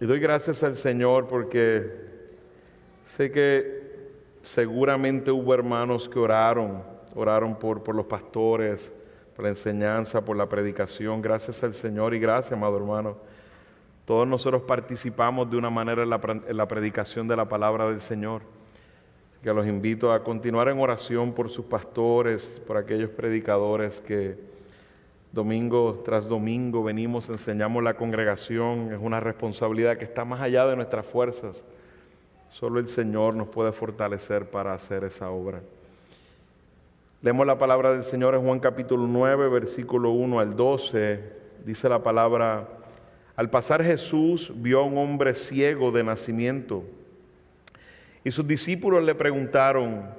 Y doy gracias al Señor porque sé que seguramente hubo hermanos que oraron por los pastores, por la enseñanza, por la predicación. Gracias al Señor y gracias, amado hermano. Todos nosotros participamos de una manera en la predicación de la palabra del Señor. Que los invito a continuar en oración por sus pastores, por aquellos predicadores que domingo tras domingo venimos, enseñamos la congregación. Es una responsabilidad que está más allá de nuestras fuerzas. Solo el Señor nos puede fortalecer para hacer esa obra. Leemos la palabra del Señor en Juan capítulo 9, versículo 1 al 12. Dice la palabra: al pasar Jesús vio a un hombre ciego de nacimiento. Y sus discípulos le preguntaron: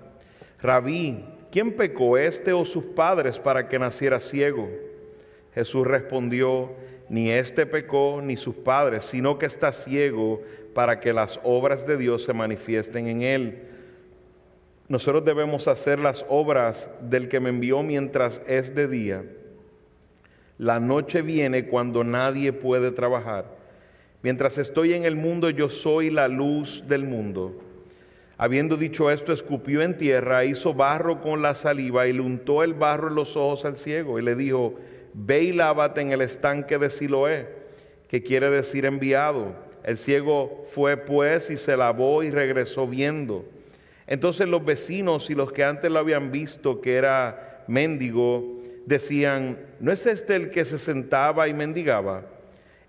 Rabí, ¿quién pecó, este o sus padres, para que naciera ciego? Jesús respondió: ni este pecó ni sus padres, sino que está ciego para que las obras de Dios se manifiesten en él. Nosotros debemos hacer las obras del que me envió mientras es de día. La noche viene cuando nadie puede trabajar. Mientras estoy en el mundo, yo soy la luz del mundo. Habiendo dicho esto, escupió en tierra, hizo barro con la saliva y le untó el barro en los ojos al ciego y le dijo: ve y lávate en el estanque de Siloé, que quiere decir enviado. El ciego fue pues y se lavó y regresó viendo. Entonces los vecinos y los que antes lo habían visto que era mendigo decían: ¿no es este el que se sentaba y mendigaba?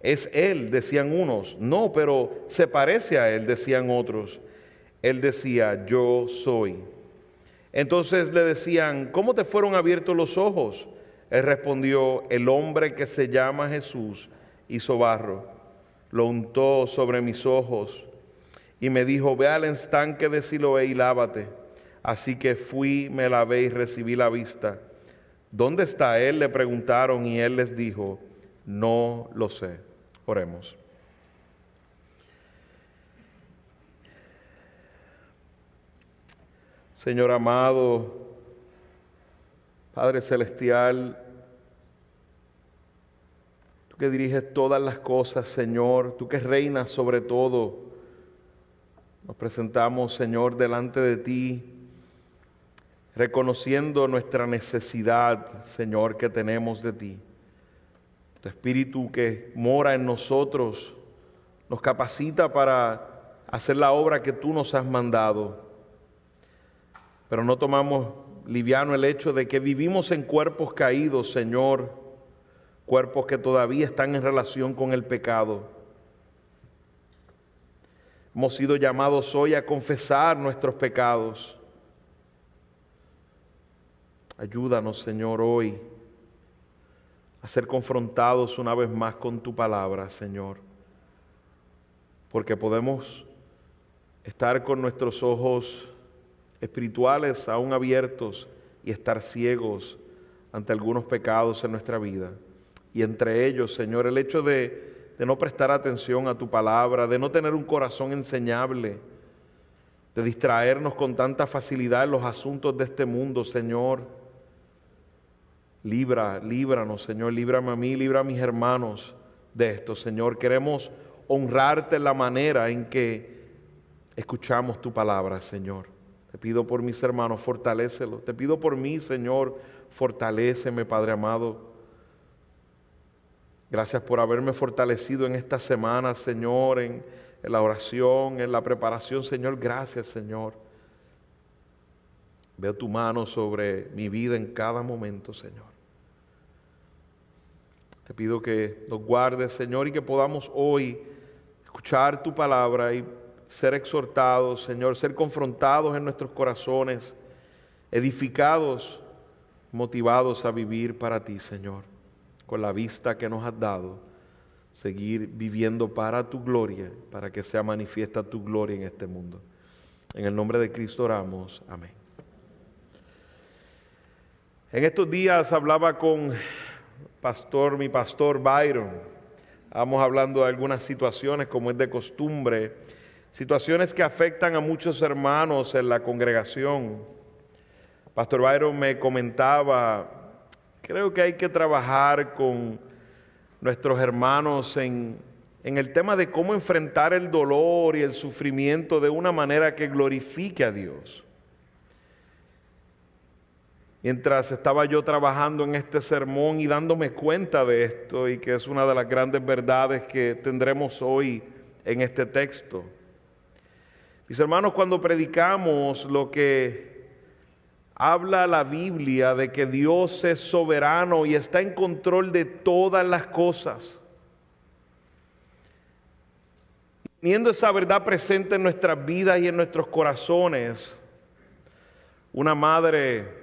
Es él, decían unos. No, pero se parece a él, decían otros. Él decía: yo soy. Entonces le decían: ¿cómo te fueron abiertos los ojos? Él respondió: el hombre que se llama Jesús hizo barro, lo untó sobre mis ojos y me dijo: ve al estanque de Siloé y lávate. Así que fui, me lavé y recibí la vista. ¿Dónde está él?, le preguntaron, y él les dijo: no lo sé. Oremos. Señor amado, Padre celestial, tú que diriges todas las cosas, Señor, tú que reinas sobre todo, nos presentamos, Señor, delante de ti, reconociendo nuestra necesidad, Señor, que tenemos de ti. Tu Espíritu que mora en nosotros nos capacita para hacer la obra que tú nos has mandado. Pero no tomamos liviano el hecho de que vivimos en cuerpos caídos, Señor, cuerpos que todavía están en relación con el pecado. Hemos sido llamados hoy a confesar nuestros pecados. Ayúdanos, Señor, hoy a ser confrontados una vez más con tu palabra, Señor, porque podemos estar con nuestros ojos espirituales aún abiertos y estar ciegos ante algunos pecados en nuestra vida. Y entre ellos, Señor, el hecho de no prestar atención a tu palabra, de no tener un corazón enseñable, de distraernos con tanta facilidad en los asuntos de este mundo, Señor. Líbranos, Señor, líbrame a mí, libra a mis hermanos de esto, Señor. Queremos honrarte en la manera en que escuchamos tu palabra, Señor. Te pido por mis hermanos, fortalécelos. Te pido por mí, Señor, fortaléceme, Padre amado. Gracias por haberme fortalecido en esta semana, Señor, en la oración, en la preparación, Señor. Gracias, Señor. Veo tu mano sobre mi vida en cada momento, Señor. Te pido que nos guardes, Señor, y que podamos hoy escuchar tu palabra y ser exhortados, Señor, ser confrontados en nuestros corazones, edificados, motivados a vivir para ti, Señor, con la vista que nos has dado, seguir viviendo para tu gloria, para que sea manifiesta tu gloria en este mundo. En el nombre de Cristo oramos. Amén. En estos días hablaba con mi pastor Byron. Estábamos hablando de algunas situaciones, como es de costumbre, situaciones que afectan a muchos hermanos en la congregación. Pastor Byron me comentaba: creo que hay que trabajar con nuestros hermanos en en el tema de cómo enfrentar el dolor y el sufrimiento de una manera que glorifique a Dios. Mientras estaba yo trabajando en este sermón y dándome cuenta de esto, y que es una de las grandes verdades que tendremos hoy en este texto. Mis hermanos, cuando predicamos lo que habla la Biblia de que Dios es soberano y está en control de todas las cosas, teniendo esa verdad presente en nuestras vidas y en nuestros corazones, una madre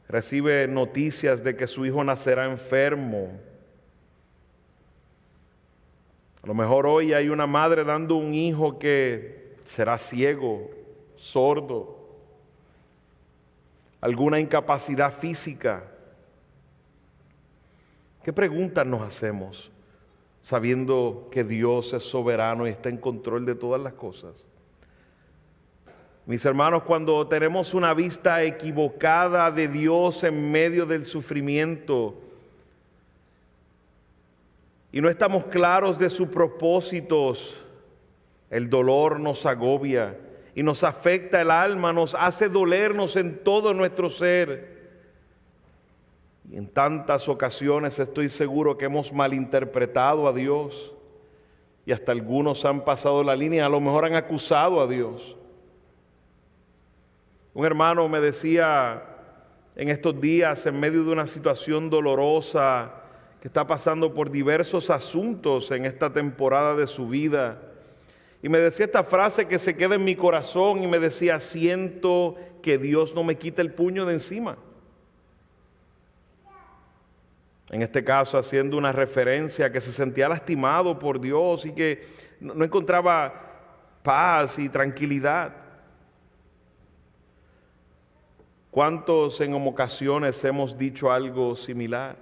recibe noticias de que su hijo nacerá enfermo. A lo mejor hoy hay una madre dando un hijo que será ciego, sordo, alguna incapacidad física. ¿Qué preguntas nos hacemos sabiendo que Dios es soberano y está en control de todas las cosas? Mis hermanos, cuando tenemos una vista equivocada de Dios en medio del sufrimiento y no estamos claros de sus propósitos, el dolor nos agobia y nos afecta el alma, nos hace dolernos en todo nuestro ser. Y en tantas ocasiones estoy seguro que hemos malinterpretado a Dios y hasta algunos han pasado la línea, a lo mejor han acusado a Dios. Un hermano me decía en estos días, en medio de una situación dolorosa, que está pasando por diversos asuntos en esta temporada de su vida, y me decía esta frase que se queda en mi corazón, y me decía: siento que Dios no me quita el puño de encima. En este caso, haciendo una referencia a que se sentía lastimado por Dios y que no encontraba paz y tranquilidad. ¿Cuántos en ocasiones hemos dicho algo similar?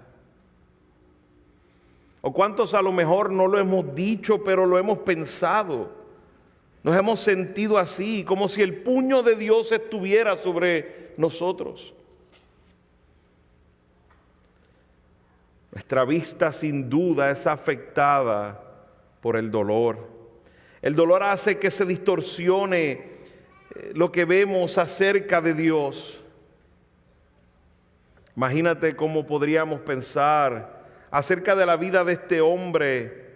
¿O cuántos a lo mejor no lo hemos dicho, pero lo hemos pensado? Nos hemos sentido así, como si el puño de Dios estuviera sobre nosotros. Nuestra vista sin duda es afectada por el dolor. El dolor hace que se distorsione lo que vemos acerca de Dios. Imagínate cómo podríamos pensar acerca de la vida de este hombre,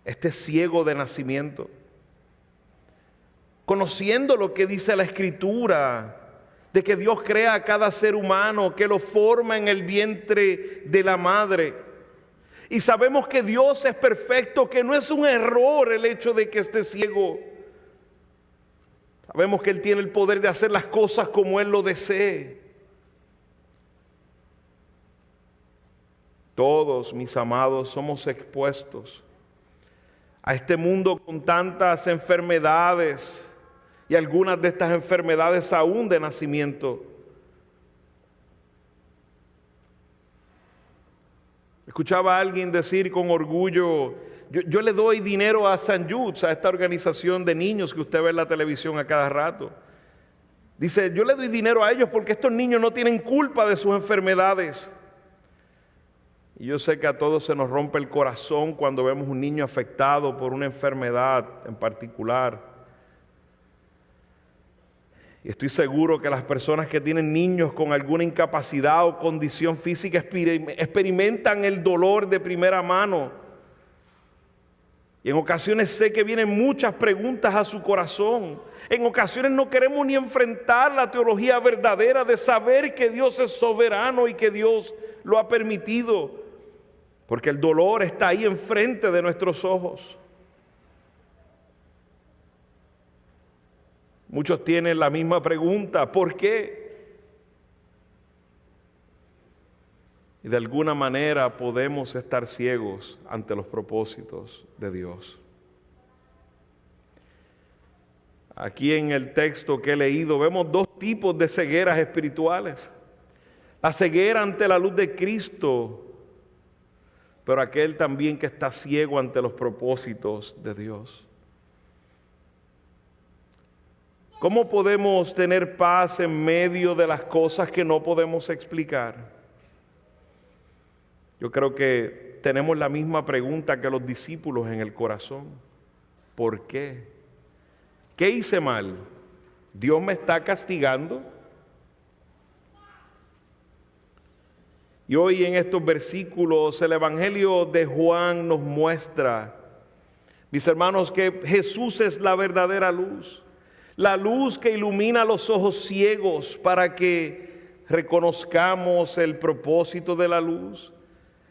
este ciego de nacimiento, conociendo lo que dice la Escritura, de que Dios crea a cada ser humano, que lo forma en el vientre de la madre. Y sabemos que Dios es perfecto, que no es un error el hecho de que esté ciego. Sabemos que Él tiene el poder de hacer las cosas como Él lo desee. Todos, mis amados, somos expuestos a este mundo con tantas enfermedades, y algunas de estas enfermedades aún de nacimiento. Escuchaba a alguien decir con orgullo: yo le doy dinero a St. Jude's, a esta organización de niños que usted ve en la televisión a cada rato. Dice: yo le doy dinero a ellos porque estos niños no tienen culpa de sus enfermedades. Y yo sé que a todos se nos rompe el corazón cuando vemos un niño afectado por una enfermedad en particular. Y estoy seguro que las personas que tienen niños con alguna incapacidad o condición física experimentan el dolor de primera mano. Y en ocasiones sé que vienen muchas preguntas a su corazón. En ocasiones no queremos ni enfrentar la teología verdadera de saber que Dios es soberano y que Dios lo ha permitido, porque el dolor está ahí enfrente de nuestros ojos. Muchos tienen la misma pregunta: ¿por qué? Y de alguna manera podemos estar ciegos ante los propósitos de Dios. Aquí en el texto que he leído vemos dos tipos de cegueras espirituales. La ceguera ante la luz de Cristo, pero aquel también que está ciego ante los propósitos de Dios. ¿Cómo podemos tener paz en medio de las cosas que no podemos explicar? Yo creo que tenemos la misma pregunta que los discípulos en el corazón. ¿Por qué? ¿Qué hice mal? ¿Dios me está castigando? Y hoy en estos versículos el Evangelio de Juan nos muestra, mis hermanos, que Jesús es la verdadera luz. La luz que ilumina los ojos ciegos para que reconozcamos el propósito de la luz,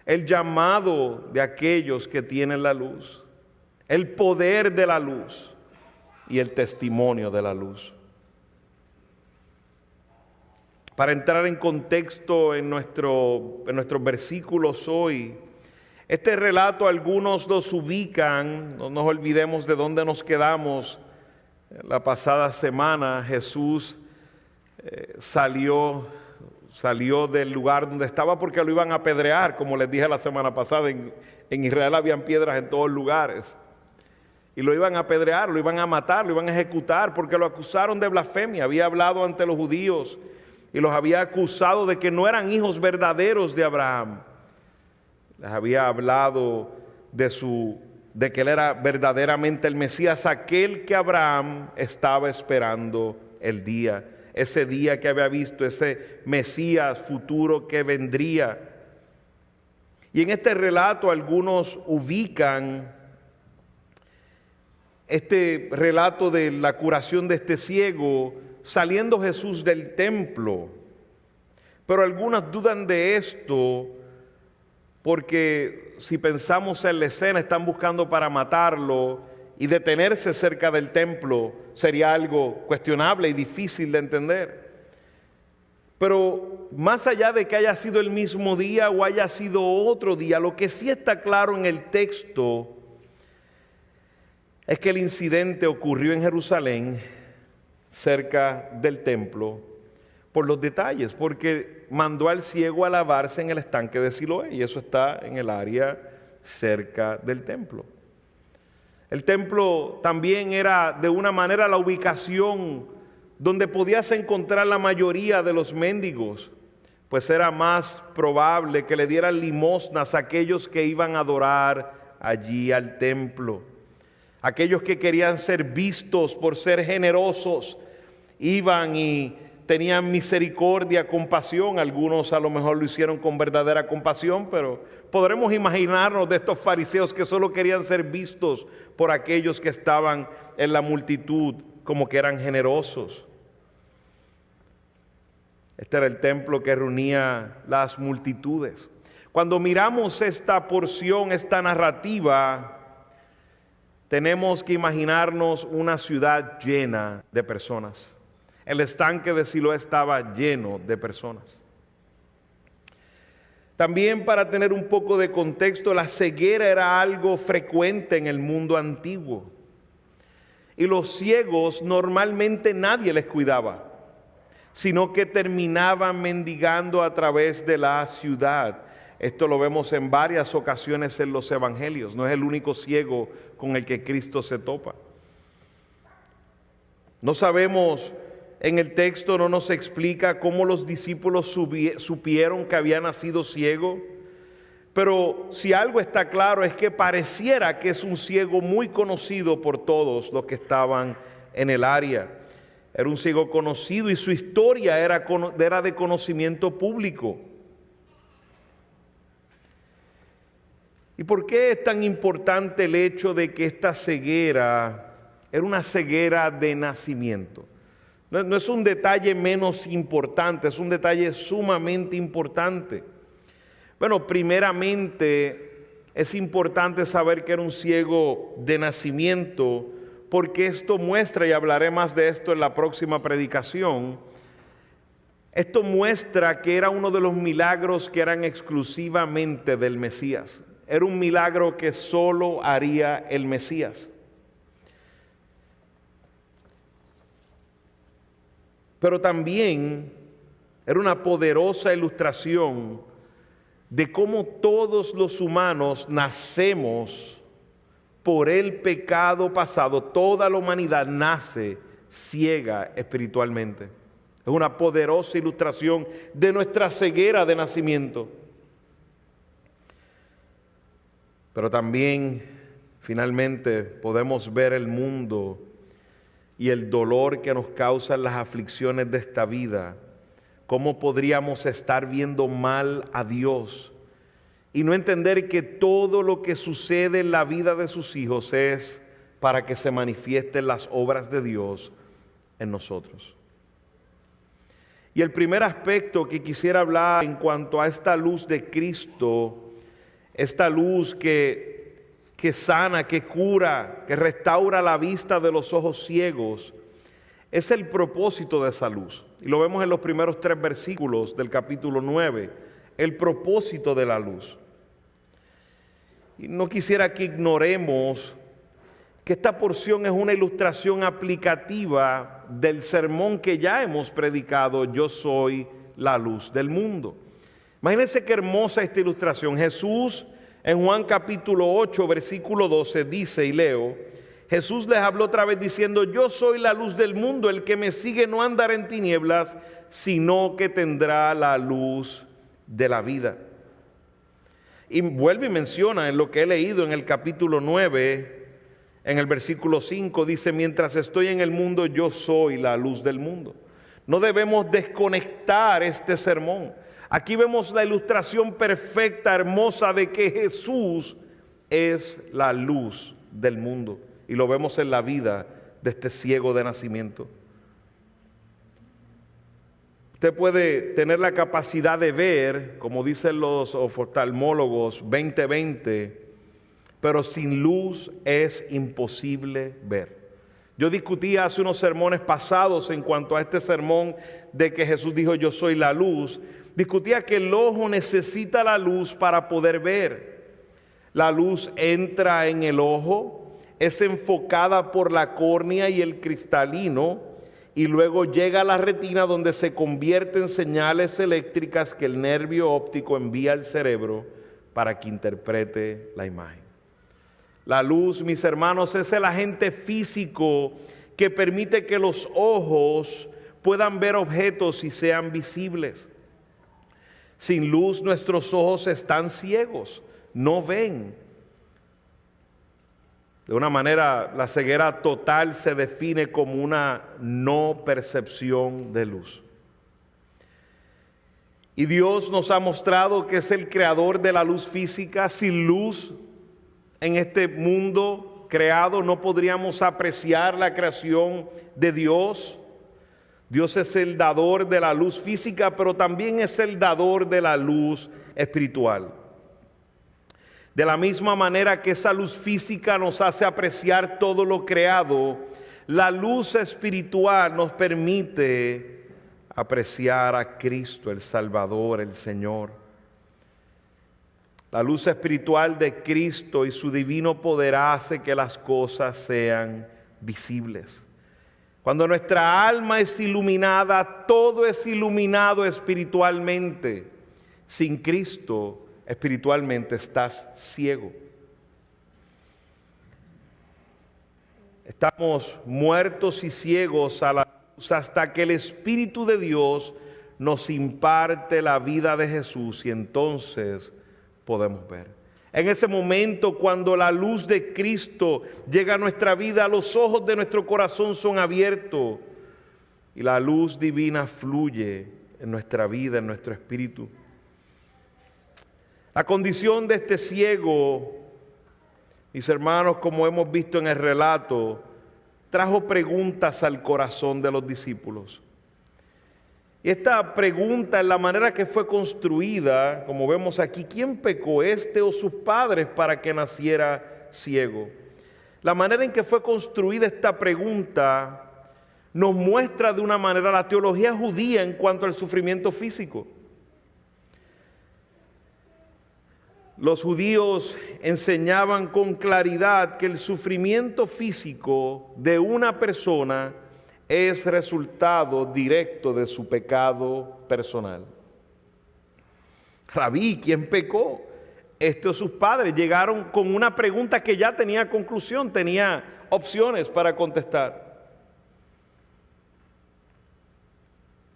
el llamado de aquellos que tienen la luz, el poder de la luz y el testimonio de la luz. Para entrar en contexto en nuestros versículos hoy, este relato algunos los ubican, no nos olvidemos de dónde nos quedamos. La pasada semana Jesús salió del lugar donde estaba porque lo iban a apedrear, como les dije la semana pasada. En Israel habían piedras en todos lugares. Y lo iban a apedrear, lo iban a matar, lo iban a ejecutar porque lo acusaron de blasfemia. Había hablado ante los judíos y los había acusado de que no eran hijos verdaderos de Abraham. Les había hablado de que él era verdaderamente el Mesías, aquel que Abraham estaba esperando el día, ese día que había visto, ese Mesías futuro que vendría. Y en este relato algunos ubican este relato de la curación de este ciego saliendo Jesús del templo, pero algunas dudan de esto porque si pensamos en la escena, están buscando para matarlo y detenerse cerca del templo sería algo cuestionable y difícil de entender. Pero más allá de que haya sido el mismo día o haya sido otro día, lo que sí está claro en el texto es que el incidente ocurrió en Jerusalén, cerca del templo, por los detalles, porque mandó al ciego a lavarse en el estanque de Siloé, y eso está en el área cerca del templo. El templo también era de una manera la ubicación donde podías encontrar la mayoría de los mendigos, pues era más probable que le dieran limosnas a aquellos que iban a adorar allí al templo. Aquellos que querían ser vistos por ser generosos iban y tenían misericordia, compasión. Algunos a lo mejor lo hicieron con verdadera compasión, pero podremos imaginarnos de estos fariseos que solo querían ser vistos por aquellos que estaban en la multitud, como que eran generosos. Este era el templo que reunía las multitudes. Cuando miramos esta porción, esta narrativa, tenemos que imaginarnos una ciudad llena de personas. El estanque de Siloé estaba lleno de personas. También, para tener un poco de contexto, la ceguera era algo frecuente en el mundo antiguo. Y los ciegos normalmente nadie les cuidaba, sino que terminaban mendigando a través de la ciudad. Esto lo vemos en varias ocasiones en los evangelios. No es el único ciego con el que Cristo se topa. No sabemos, en el texto no nos explica cómo los discípulos supieron que había nacido ciego, pero si algo está claro es que pareciera que es un ciego muy conocido por todos los que estaban en el área. Era un ciego conocido y su historia era de conocimiento público. ¿Y por qué es tan importante el hecho de que esta ceguera era una ceguera de nacimiento? No es un detalle menos importante, es un detalle sumamente importante. Bueno, primeramente es importante saber que era un ciego de nacimiento, porque esto muestra, y hablaré más de esto en la próxima predicación, esto muestra que era uno de los milagros que eran exclusivamente del Mesías. Era un milagro que solo haría el Mesías. Pero también era una poderosa ilustración de cómo todos los humanos nacemos por el pecado pasado. Toda la humanidad nace ciega espiritualmente. Es una poderosa ilustración de nuestra ceguera de nacimiento. Pero también, finalmente, podemos ver el mundo y el dolor que nos causan las aflicciones de esta vida. ¿Cómo podríamos estar viendo mal a Dios y no entender que todo lo que sucede en la vida de sus hijos es para que se manifiesten las obras de Dios en nosotros? Y el primer aspecto que quisiera hablar en cuanto a esta luz de Cristo, esta luz que sana, que cura, que restaura la vista de los ojos ciegos, es el propósito de esa luz. Y lo vemos en los primeros 3 versículos del capítulo 9, el propósito de la luz. Y no quisiera que ignoremos que esta porción es una ilustración aplicativa del sermón que ya hemos predicado, yo soy la luz del mundo. Imagínense qué hermosa esta ilustración. Jesús en Juan capítulo 8, versículo 12 dice, y leo, Jesús les habló otra vez diciendo, yo soy la luz del mundo, el que me sigue no andará en tinieblas, sino que tendrá la luz de la vida. Y vuelve y menciona en lo que he leído en el capítulo 9, en el versículo 5, dice, mientras estoy en el mundo, yo soy la luz del mundo. No debemos desconectar este sermón. Aquí vemos la ilustración perfecta, hermosa, de que Jesús es la luz del mundo. Y lo vemos en la vida de este ciego de nacimiento. Usted puede tener la capacidad de ver, como dicen los oftalmólogos, 20/20, pero sin luz es imposible ver. Yo discutí hace unos sermones pasados en cuanto a este sermón de que Jesús dijo, yo soy la luz. Discutía que el ojo necesita la luz para poder ver. La luz entra en el ojo, es enfocada por la córnea y el cristalino, y luego llega a la retina donde se convierte en señales eléctricas que el nervio óptico envía al cerebro para que interprete la imagen. La luz, mis hermanos, es el agente físico que permite que los ojos puedan ver objetos y sean visibles. Sin luz nuestros ojos están ciegos, no ven. De una manera, la ceguera total se define como una no percepción de luz. Y Dios nos ha mostrado que es el creador de la luz física. Sin luz en este mundo creado no podríamos apreciar la creación de Dios. Dios es el dador de la luz física, pero también es el dador de la luz espiritual. De la misma manera que esa luz física nos hace apreciar todo lo creado, la luz espiritual nos permite apreciar a Cristo, el Salvador, el Señor. La luz espiritual de Cristo y su divino poder hace que las cosas sean visibles. Cuando nuestra alma es iluminada, todo es iluminado espiritualmente. Sin Cristo, espiritualmente estás ciego. Estamos muertos y ciegos a la luz hasta que el Espíritu de Dios nos imparte la vida de Jesús y entonces podemos ver. En ese momento, cuando la luz de Cristo llega a nuestra vida, los ojos de nuestro corazón son abiertos y la luz divina fluye en nuestra vida, en nuestro espíritu. La condición de este ciego, mis hermanos, como hemos visto en el relato, trajo preguntas al corazón de los discípulos. Y esta pregunta, en la manera que fue construida, como vemos aquí, ¿quién pecó, este o sus padres, para que naciera ciego? La manera en que fue construida esta pregunta nos muestra de una manera la teología judía en cuanto al sufrimiento físico. Los judíos enseñaban con claridad que el sufrimiento físico de una persona es resultado directo de su pecado personal. Rabí, ¿quién pecó? Este o sus padres. Llegaron con una pregunta que ya tenía conclusión, tenía opciones para contestar.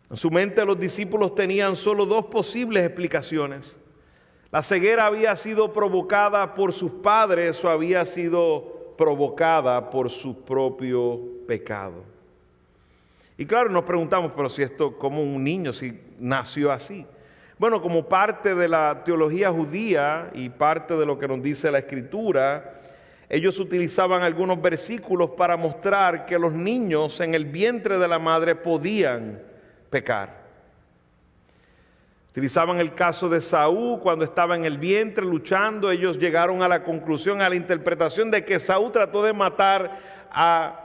En su mente los discípulos tenían solo dos posibles explicaciones. ¿La ceguera había sido provocada por sus padres o había sido provocada por su propio pecado? Y claro, nos preguntamos, pero si esto, como un niño, si nació así. Bueno, como parte de la teología judía y parte de lo que nos dice la Escritura, ellos utilizaban algunos versículos para mostrar que los niños en el vientre de la madre podían pecar. Utilizaban el caso de Saúl cuando estaba en el vientre luchando. Ellos llegaron a la conclusión, a la interpretación de que Saúl trató de matar a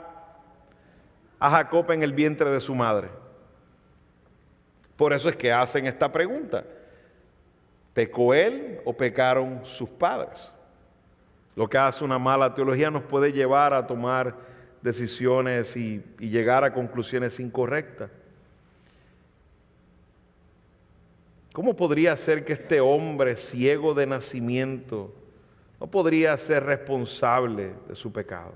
Jacob en el vientre de su madre. Por eso es que hacen esta pregunta: ¿pecó él o pecaron sus padres? Lo que hace una mala teología nos puede llevar a tomar decisiones y llegar a conclusiones incorrectas. ¿Cómo podría ser que este hombre ciego de nacimiento no podría ser responsable de su pecado?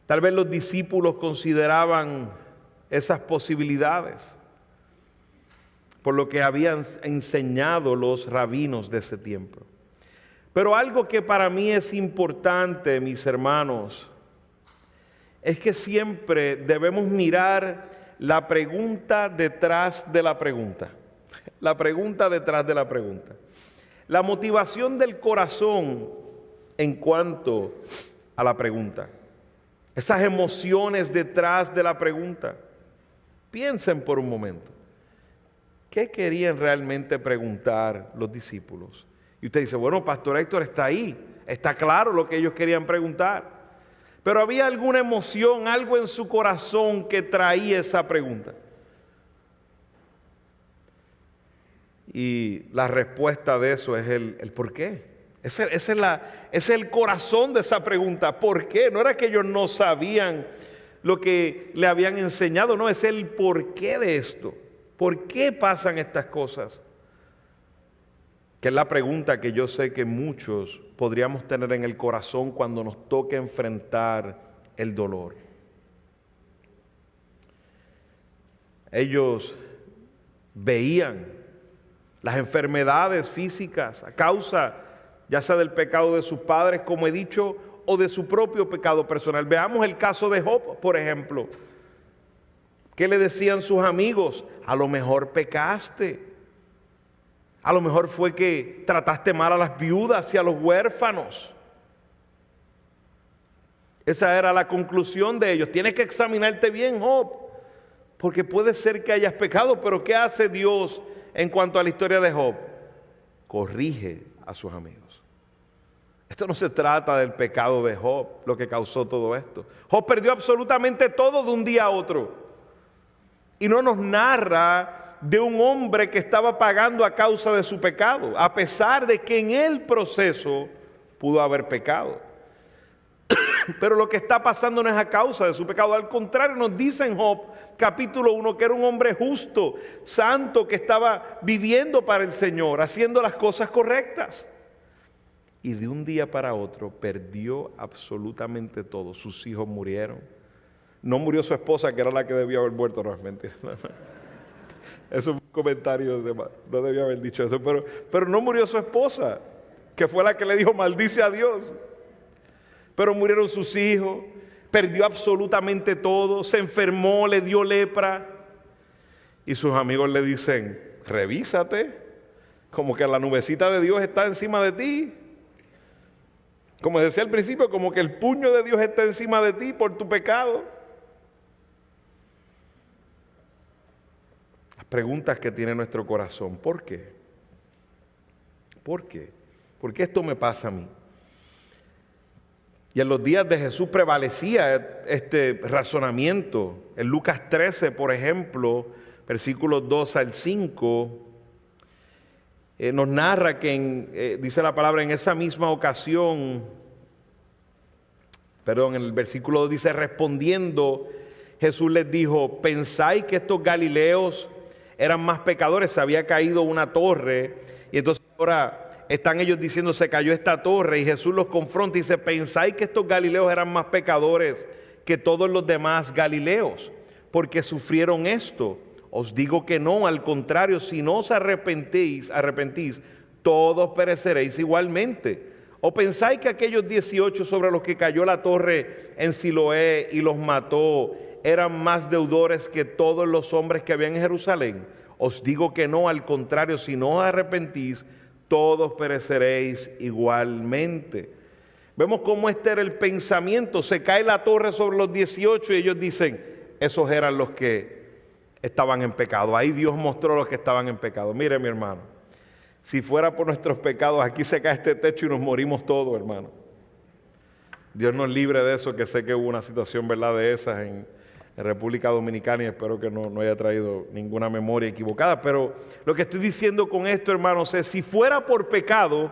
Tal vez los discípulos consideraban esas posibilidades por lo que habían enseñado los rabinos de ese tiempo. Pero algo que para mí es importante, mis hermanos, es que siempre debemos mirar la pregunta detrás de la pregunta. La pregunta detrás de la pregunta. La motivación del corazón en cuanto a la pregunta. Esas emociones detrás de la pregunta. Piensen por un momento. ¿Qué querían realmente preguntar los discípulos? Y usted dice, bueno, Pastor Héctor está ahí. Está claro lo que ellos querían preguntar. Pero había alguna emoción, algo en su corazón que traía esa pregunta. Y la respuesta de eso es el ¿por qué? Ese es el corazón de esa pregunta. ¿Por qué? No era que ellos no sabían lo que le habían enseñado, no, es el por qué de esto. ¿Por qué pasan estas cosas? Que es la pregunta que yo sé que muchos podríamos tener en el corazón cuando nos toque enfrentar el dolor. Ellos veían las enfermedades físicas a causa ya sea del pecado de sus padres, como he dicho, o de su propio pecado personal. Veamos el caso de Job, por ejemplo. ¿Qué le decían sus amigos? A lo mejor pecaste. A lo mejor fue que trataste mal a las viudas y a los huérfanos. Esa era la conclusión de ellos. Tienes que examinarte bien, Job, porque puede ser que hayas pecado. Pero ¿qué hace Dios en cuanto a la historia de Job? Corrige a sus amigos. Esto no se trata del pecado de Job, lo que causó todo esto. Job perdió absolutamente todo de un día a otro. Y no nos narra de un hombre que estaba pagando a causa de su pecado, a pesar de que en el proceso pudo haber pecado. Pero lo que está pasando no es a causa de su pecado. Al contrario, nos dice en Job capítulo 1 que era un hombre justo, santo, que estaba viviendo para el Señor, haciendo las cosas correctas. Y de un día para otro perdió absolutamente todo. Sus hijos murieron. No murió su esposa, que era la que debía haber muerto. No, es mentira. Eso es un comentario, no debía haber dicho eso. Pero no murió su esposa, que fue la que le dijo maldice a Dios. Pero murieron sus hijos, perdió absolutamente todo, se enfermó, le dio lepra. Y sus amigos le dicen, revísate, como que la nubecita de Dios está encima de ti. Como decía al principio, como que el puño de Dios está encima de ti por tu pecado. Las preguntas que tiene nuestro corazón, ¿por qué? ¿Por qué? ¿Por qué esto me pasa a mí? Y en los días de Jesús prevalecía este razonamiento. En Lucas 13, por ejemplo, versículos 2 al 5, nos narra que, dice la palabra, en esa misma ocasión, en el versículo 2 dice, respondiendo, Jesús les dijo, ¿pensáis que estos galileos eran más pecadores? Se había caído una torre y entonces ahora están ellos diciendo, se cayó esta torre, y Jesús los confronta y dice, ¿pensáis que estos galileos eran más pecadores que todos los demás galileos? Porque sufrieron esto. Os digo que no, al contrario, si no os arrepentís, todos pereceréis igualmente. ¿O pensáis que aquellos 18 sobre los que cayó la torre en Siloé y los mató eran más deudores que todos los hombres que habían en Jerusalén? Os digo que no, al contrario, si no os arrepentís, todos pereceréis igualmente. Vemos cómo este era el pensamiento. Se cae la torre sobre los 18 y ellos dicen, esos eran los que estaban en pecado. Ahí Dios mostró los que estaban en pecado. Mire, mi hermano, si fuera por nuestros pecados, aquí se cae este techo y nos morimos todos, hermano. Dios nos libre de eso, que sé que hubo una situación, ¿verdad?, de esas en República Dominicana, y espero que no haya traído ninguna memoria equivocada. Pero lo que estoy diciendo con esto, hermanos, es si fuera por pecado,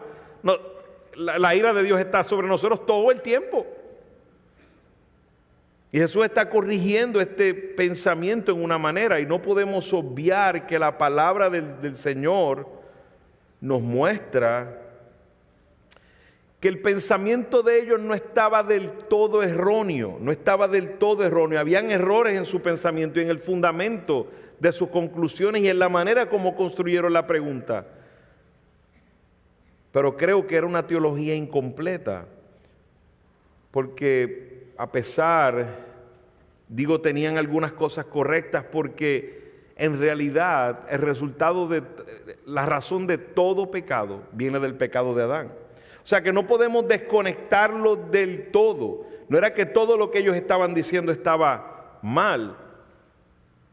la ira de Dios está sobre nosotros todo el tiempo. Y Jesús está corrigiendo este pensamiento en una manera, y no podemos obviar que la palabra del Señor nos muestra que el pensamiento de ellos no estaba del todo erróneo, habían errores en su pensamiento y en el fundamento de sus conclusiones y en la manera como construyeron la pregunta. Pero creo que era una teología incompleta, porque a pesar, tenían algunas cosas correctas, porque en realidad el resultado la razón de todo pecado viene del pecado de Adán. O sea que no podemos desconectarlo del todo. No era que todo lo que ellos estaban diciendo estaba mal.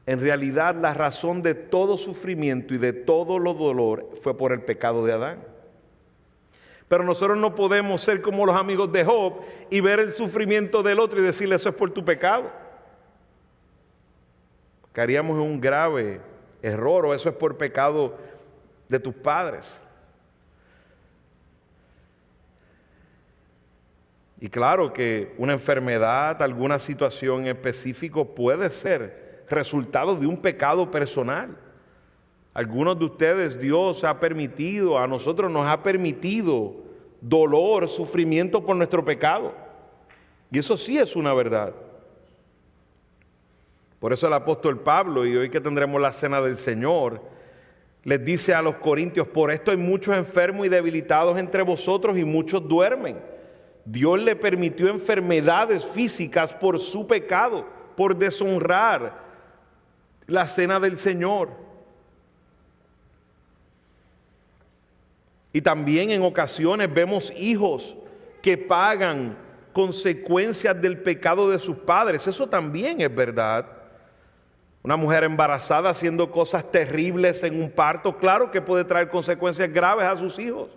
En realidad la razón de todo sufrimiento y de todo lo dolor fue por el pecado de Adán. Pero nosotros no podemos ser como los amigos de Job y ver el sufrimiento del otro y decirle eso es por tu pecado. Caeríamos en un grave error, o eso es por pecado de tus padres. Y claro que una enfermedad, alguna situación específica puede ser resultado de un pecado personal. Algunos de ustedes Dios ha permitido, a nosotros nos ha permitido dolor, sufrimiento por nuestro pecado. Y eso sí es una verdad. Por eso el apóstol Pablo, y hoy que tendremos la cena del Señor, les dice a los corintios, por esto hay muchos enfermos y debilitados entre vosotros y muchos duermen. Dios le permitió enfermedades físicas por su pecado, por deshonrar la cena del Señor. Y también en ocasiones vemos hijos que pagan consecuencias del pecado de sus padres. Eso también es verdad. Una mujer embarazada haciendo cosas terribles en un parto, claro que puede traer consecuencias graves a sus hijos.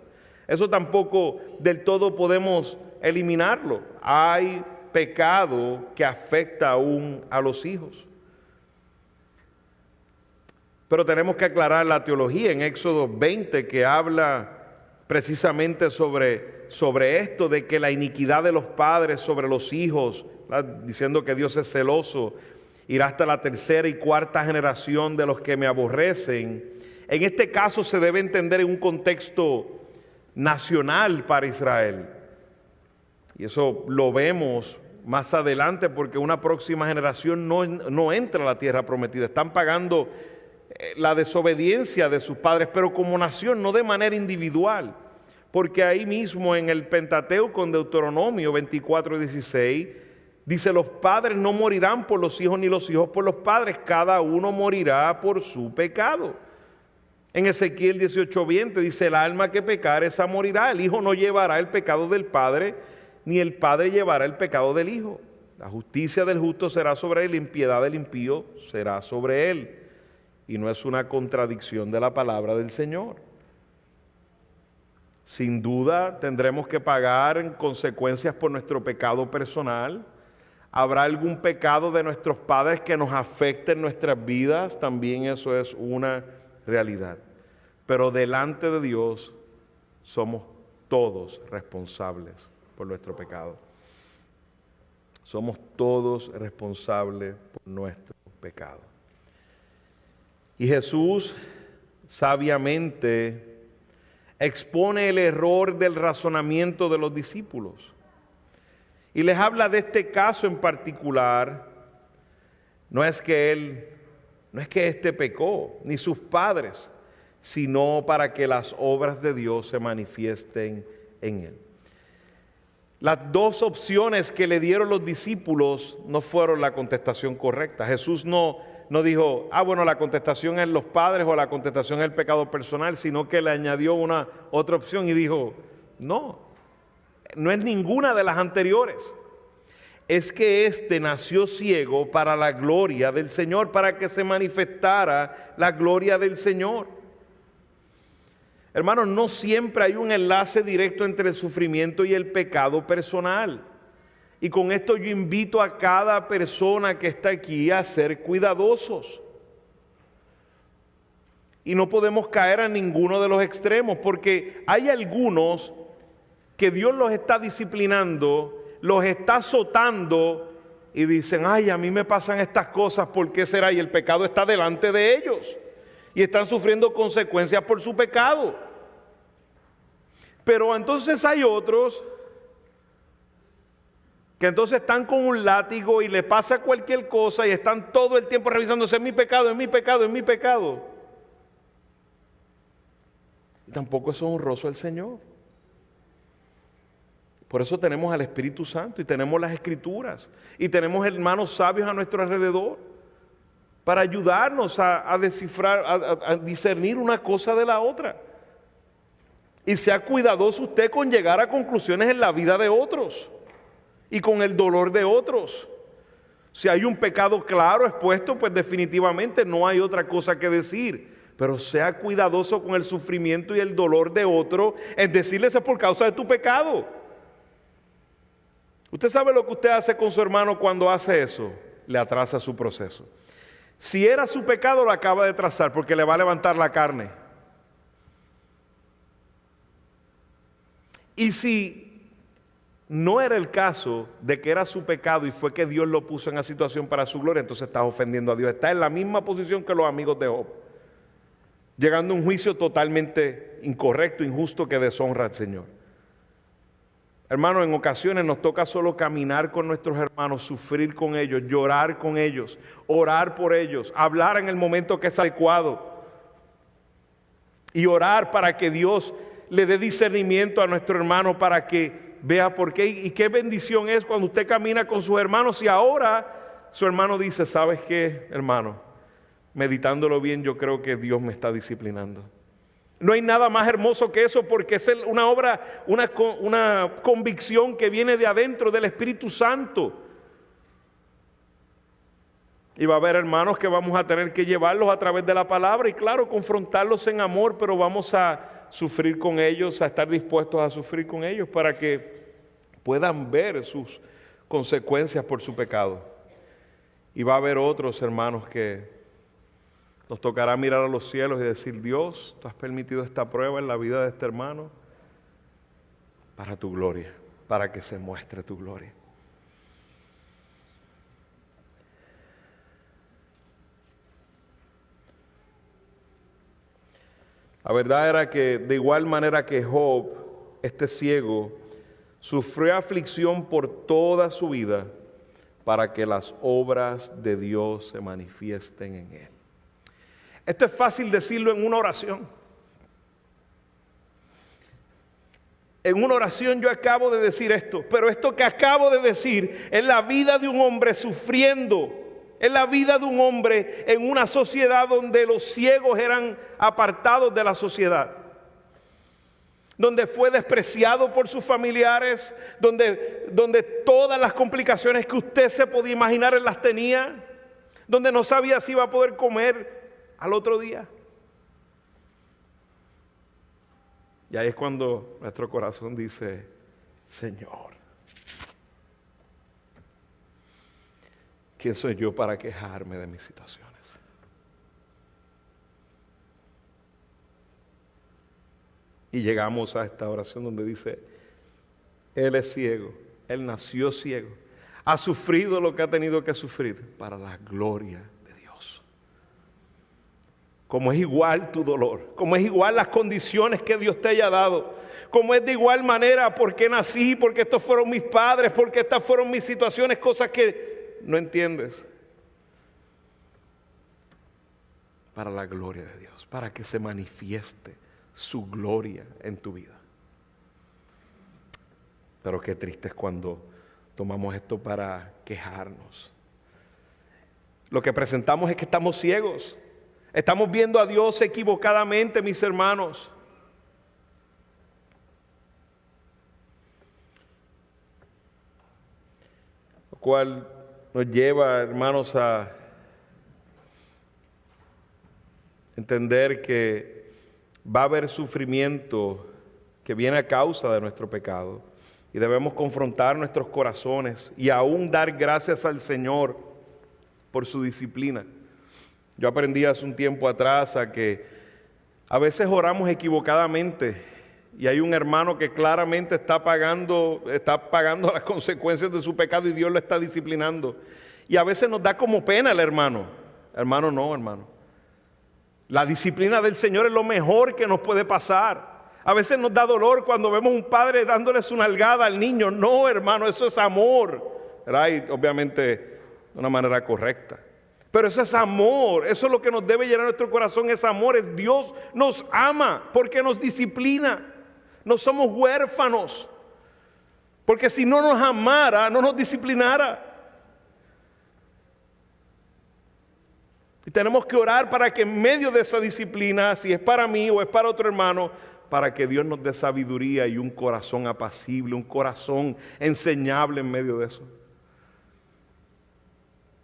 Eso tampoco del todo podemos eliminarlo. Hay pecado que afecta aún a los hijos. Pero tenemos que aclarar la teología en Éxodo 20, que habla precisamente sobre esto de que la iniquidad de los padres sobre los hijos, ¿verdad?, diciendo que Dios es celoso, irá hasta la tercera y cuarta generación de los que me aborrecen. En este caso se debe entender en un contexto nacional para Israel. Y eso lo vemos más adelante, porque una próxima generación no entra a la tierra prometida. Están pagando la desobediencia de sus padres, pero como nación, no de manera individual. Porque ahí mismo en el Pentateuco, en Deuteronomio 24:16, dice, los padres no morirán por los hijos ni los hijos por los padres, cada uno morirá por su pecado. En Ezequiel 18:20 dice, el alma que pecare esa morirá, el hijo no llevará el pecado del padre, ni el padre llevará el pecado del hijo. La justicia del justo será sobre él, la impiedad del impío será sobre él. Y no es una contradicción de la palabra del Señor. Sin duda tendremos que pagar en consecuencias por nuestro pecado personal. ¿Habrá algún pecado de nuestros padres que nos afecte en nuestras vidas? También eso es una realidad. Pero delante de Dios somos todos responsables por nuestro pecado. Somos todos responsables por nuestro pecado. Y Jesús sabiamente expone el error del razonamiento de los discípulos. Y les habla de este caso en particular. No es que éste pecó, ni sus padres, sino para que las obras de Dios se manifiesten en él. Las dos opciones que le dieron los discípulos no fueron la contestación correcta. Jesús no dijo, bueno, la contestación es los padres o la contestación es el pecado personal, sino que le añadió una otra opción y dijo, no es ninguna de las anteriores. Es que éste nació ciego para la gloria del Señor, para que se manifestara la gloria del Señor. Hermanos, no siempre hay un enlace directo entre el sufrimiento y el pecado personal. Y con esto yo invito a cada persona que está aquí a ser cuidadosos. Y no podemos caer a ninguno de los extremos, porque hay algunos que Dios los está disciplinando, los está azotando y dicen, ay, a mí me pasan estas cosas, ¿por qué será? Y el pecado está delante de ellos y están sufriendo consecuencias por su pecado. Pero entonces hay otros que entonces están con un látigo y le pasa cualquier cosa y están todo el tiempo revisándose, es mi pecado, es mi pecado, es mi pecado. Y tampoco es honroso al Señor. Por eso tenemos al Espíritu Santo y tenemos las Escrituras y tenemos hermanos sabios a nuestro alrededor para ayudarnos a descifrar, a discernir una cosa de la otra. Y sea cuidadoso usted con llegar a conclusiones en la vida de otros y con el dolor de otros. Si hay un pecado claro expuesto, pues definitivamente no hay otra cosa que decir. Pero sea cuidadoso con el sufrimiento y el dolor de otro en decirles es por causa de tu pecado. Usted sabe lo que usted hace con su hermano cuando hace eso, le atrasa su proceso. Si era su pecado, lo acaba de trazar porque le va a levantar la carne. Y si no era el caso de que era su pecado y fue que Dios lo puso en la situación para su gloria, entonces estás ofendiendo a Dios. Está en la misma posición que los amigos de Job, llegando a un juicio totalmente incorrecto, injusto, que deshonra al Señor. Hermanos, en ocasiones nos toca solo caminar con nuestros hermanos, sufrir con ellos, llorar con ellos, orar por ellos, hablar en el momento que es adecuado y orar para que Dios le dé discernimiento a nuestro hermano para que vea por qué. Y qué bendición es cuando usted camina con sus hermanos y ahora su hermano dice, ¿sabes qué, hermano? Meditándolo bien, yo creo que Dios me está disciplinando. No hay nada más hermoso que eso, porque es una obra, una convicción que viene de adentro del Espíritu Santo. Y va a haber hermanos que vamos a tener que llevarlos a través de la palabra y claro, confrontarlos en amor, pero vamos a sufrir con ellos, a estar dispuestos a sufrir con ellos para que puedan ver sus consecuencias por su pecado. Y va a haber otros hermanos que nos tocará mirar a los cielos y decir, Dios, tú has permitido esta prueba en la vida de este hermano para tu gloria, para que se muestre tu gloria. La verdad era que de igual manera que Job, este ciego, sufrió aflicción por toda su vida para que las obras de Dios se manifiesten en él. Esto es fácil decirlo en una oración. En una oración yo acabo de decir esto, pero esto que acabo de decir es la vida de un hombre sufriendo. Es la vida de un hombre en una sociedad donde los ciegos eran apartados de la sociedad. Donde fue despreciado por sus familiares, donde todas las complicaciones que usted se podía imaginar él las tenía, donde no sabía si iba a poder comer al otro día. Y ahí es cuando nuestro corazón dice, Señor, ¿quién soy yo para quejarme de mis situaciones? Y llegamos a esta oración donde dice, Él es ciego, Él nació ciego, ha sufrido lo que ha tenido que sufrir para la gloria de Dios. Como es igual tu dolor, como es igual las condiciones que Dios te haya dado, como es de igual manera porque nací, porque estos fueron mis padres, porque estas fueron mis situaciones, cosas que no entiendes. para la gloria de Dios, para que se manifieste su gloria en tu vida. Pero qué triste es cuando tomamos esto para quejarnos. Lo que presentamos es que estamos ciegos. Estamos viendo a Dios equivocadamente, mis hermanos. Lo cual nos lleva, hermanos, a entender que va a haber sufrimiento que viene a causa de nuestro pecado. Y debemos confrontar nuestros corazones y aún dar gracias al Señor por su disciplina. Yo aprendí hace un tiempo atrás a que a veces oramos equivocadamente y hay un hermano que claramente está pagando las consecuencias de su pecado y Dios lo está disciplinando. Y a veces nos da como pena el hermano. Hermano, no, hermano. La disciplina del Señor es lo mejor que nos puede pasar. A veces nos da dolor cuando vemos un padre dándole su nalgada al niño. No, hermano, eso es amor. ¿Verdad? Y obviamente de una manera correcta. Pero eso es amor. Eso es lo que nos debe llenar nuestro corazón. Es amor. Es Dios nos ama porque nos disciplina. No somos huérfanos. Porque si no nos amara, no nos disciplinara. Y tenemos que orar para que en medio de esa disciplina, si es para mí o es para otro hermano, para que Dios nos dé sabiduría y un corazón apacible, un corazón enseñable en medio de eso.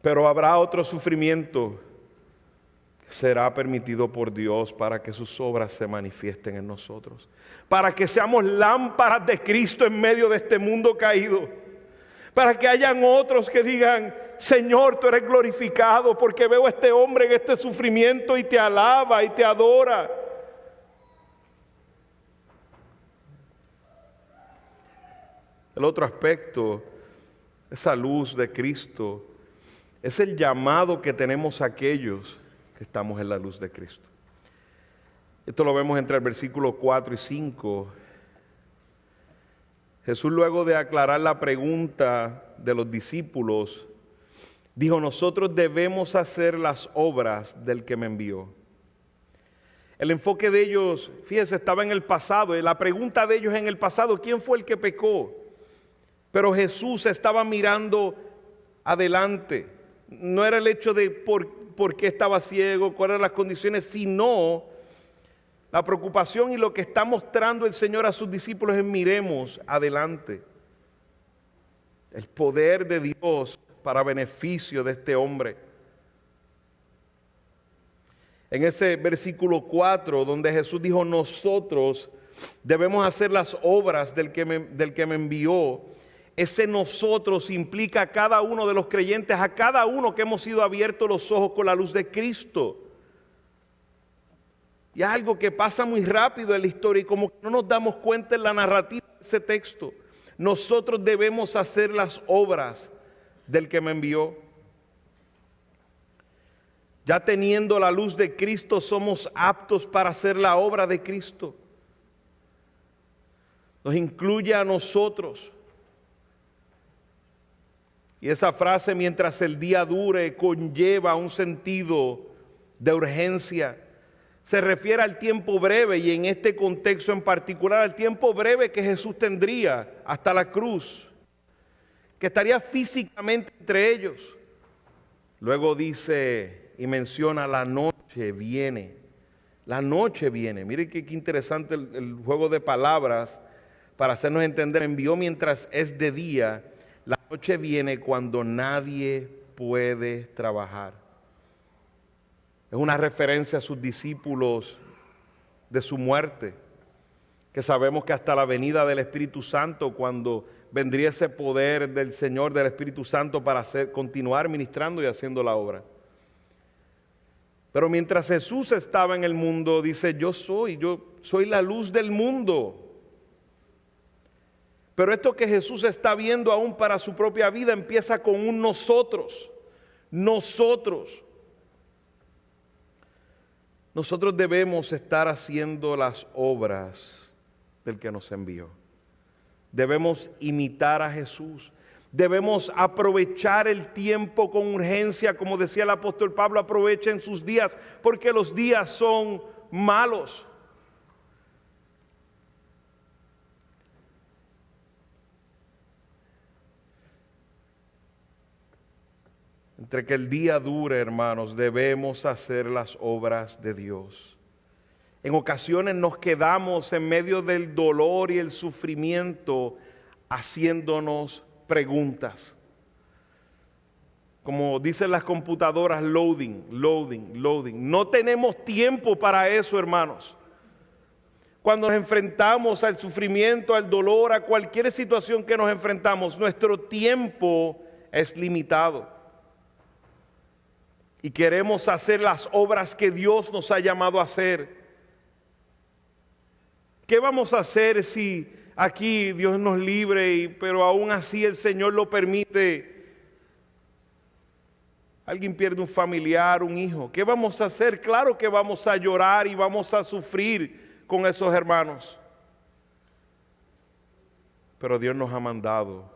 Pero habrá otro sufrimiento que será permitido por Dios para que sus obras se manifiesten en nosotros. Para que seamos lámparas de Cristo en medio de este mundo caído. Para que hayan otros que digan, Señor, tú eres glorificado porque veo a este hombre en este sufrimiento y te alaba y te adora. El otro aspecto, esa luz de Cristo, es el llamado que tenemos a aquellos que estamos en la luz de Cristo. Esto lo vemos entre el versículo 4 y 5. Jesús, luego de aclarar la pregunta de los discípulos, dijo: nosotros debemos hacer las obras del que me envió. El enfoque de ellos, fíjense, estaba en el pasado, y la pregunta de ellos en el pasado, ¿quién fue el que pecó? Pero Jesús estaba mirando adelante. No era el hecho de por qué estaba ciego, cuáles eran las condiciones, sino la preocupación y lo que está mostrando el Señor a sus discípulos es: miremos adelante. El poder de Dios para beneficio de este hombre. En ese versículo 4, donde Jesús dijo: nosotros debemos hacer las obras del que me envió. Ese nosotros implica a cada uno de los creyentes, a cada uno que hemos sido abiertos los ojos con la luz de Cristo. Y es algo que pasa muy rápido en la historia y como que no nos damos cuenta en la narrativa de ese texto. Nosotros debemos hacer las obras del que me envió. Ya teniendo la luz de Cristo, somos aptos para hacer la obra de Cristo. Nos incluye a nosotros. Y esa frase, mientras el día dure, conlleva un sentido de urgencia. Se refiere al tiempo breve y en este contexto en particular al tiempo breve que Jesús tendría hasta la cruz, que estaría físicamente entre ellos. Luego dice y menciona: la noche viene. La noche viene. Miren qué interesante el juego de palabras para hacernos entender. Envió mientras es de día. La noche viene cuando nadie puede trabajar. Es una referencia a sus discípulos de su muerte, que sabemos que hasta la venida del Espíritu Santo, cuando vendría ese poder del Señor, del Espíritu Santo, para continuar ministrando y haciendo la obra. Pero mientras Jesús estaba en el mundo, dice: yo soy la luz del mundo. Pero esto que Jesús está viendo aún para su propia vida empieza con un nosotros. Nosotros debemos estar haciendo las obras del que nos envió. Debemos imitar a Jesús. Debemos aprovechar el tiempo con urgencia, como decía el apóstol Pablo, aprovechen sus días, porque los días son malos. Entre que el día dure, hermanos, debemos hacer las obras de Dios. En ocasiones nos quedamos en medio del dolor y el sufrimiento haciéndonos preguntas. Como dicen las computadoras, loading. No tenemos tiempo para eso, hermanos. Cuando nos enfrentamos al sufrimiento, al dolor, a cualquier situación que nos enfrentamos, nuestro tiempo es limitado. Y queremos hacer las obras que Dios nos ha llamado a hacer. ¿Qué vamos a hacer si aquí Dios nos libre, pero aún así el Señor lo permite? Alguien pierde un familiar, un hijo. ¿Qué vamos a hacer? Claro que vamos a llorar y vamos a sufrir con esos hermanos. Pero Dios nos ha mandado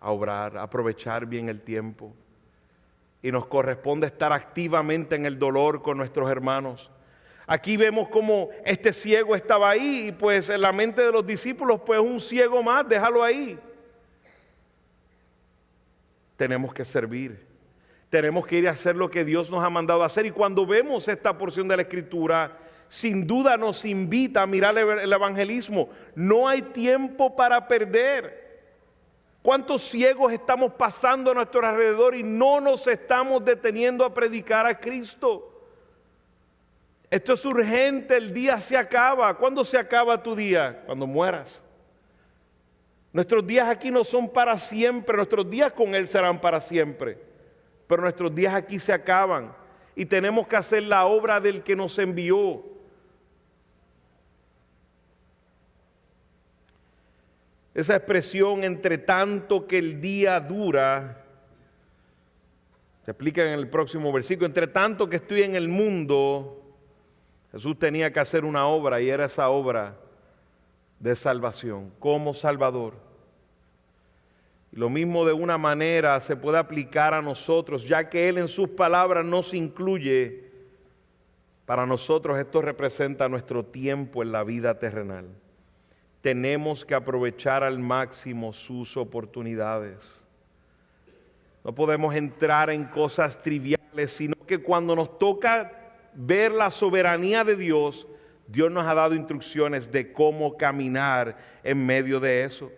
a obrar, a aprovechar bien el tiempo. Y nos corresponde estar activamente en el dolor con nuestros hermanos. Aquí vemos cómo este ciego estaba ahí y pues en la mente de los discípulos, pues un ciego más, déjalo ahí. Tenemos que servir. Tenemos que ir a hacer lo que Dios nos ha mandado a hacer. Y cuando vemos esta porción de la Escritura, sin duda nos invita a mirar el evangelismo. No hay tiempo para perder. ¿Cuántos ciegos estamos pasando a nuestro alrededor y no nos estamos deteniendo a predicar a Cristo? Esto es urgente, el día se acaba. ¿Cuándo se acaba tu día? Cuando mueras. Nuestros días aquí no son para siempre, nuestros días con Él serán para siempre. Pero nuestros días aquí se acaban y tenemos que hacer la obra del que nos envió. Esa expresión, entre tanto que el día dura, se explica en el próximo versículo. Entre tanto que estoy en el mundo, Jesús tenía que hacer una obra y era esa obra de salvación, como Salvador. Y lo mismo de una manera se puede aplicar a nosotros, ya que Él en sus palabras nos incluye. Para nosotros esto representa nuestro tiempo en la vida terrenal. Tenemos que aprovechar al máximo sus oportunidades. No podemos entrar en cosas triviales, sino que cuando nos toca ver la soberanía de Dios, Dios nos ha dado instrucciones de cómo caminar en medio de eso.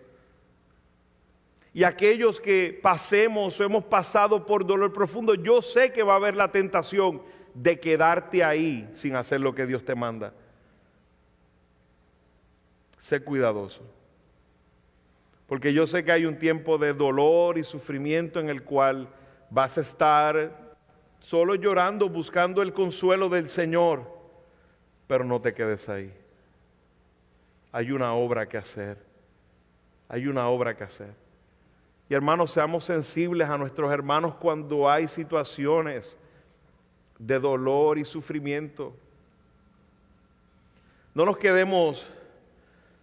Y aquellos que pasemos o hemos pasado por dolor profundo, yo sé que va a haber la tentación de quedarte ahí sin hacer lo que Dios te manda. Sé cuidadoso, porque yo sé que hay un tiempo de dolor y sufrimiento en el cual vas a estar solo llorando, buscando el consuelo del Señor, pero no te quedes ahí. Hay una obra que hacer, hay una obra que hacer. Y hermanos, seamos sensibles a nuestros hermanos cuando hay situaciones de dolor y sufrimiento. No nos quedemos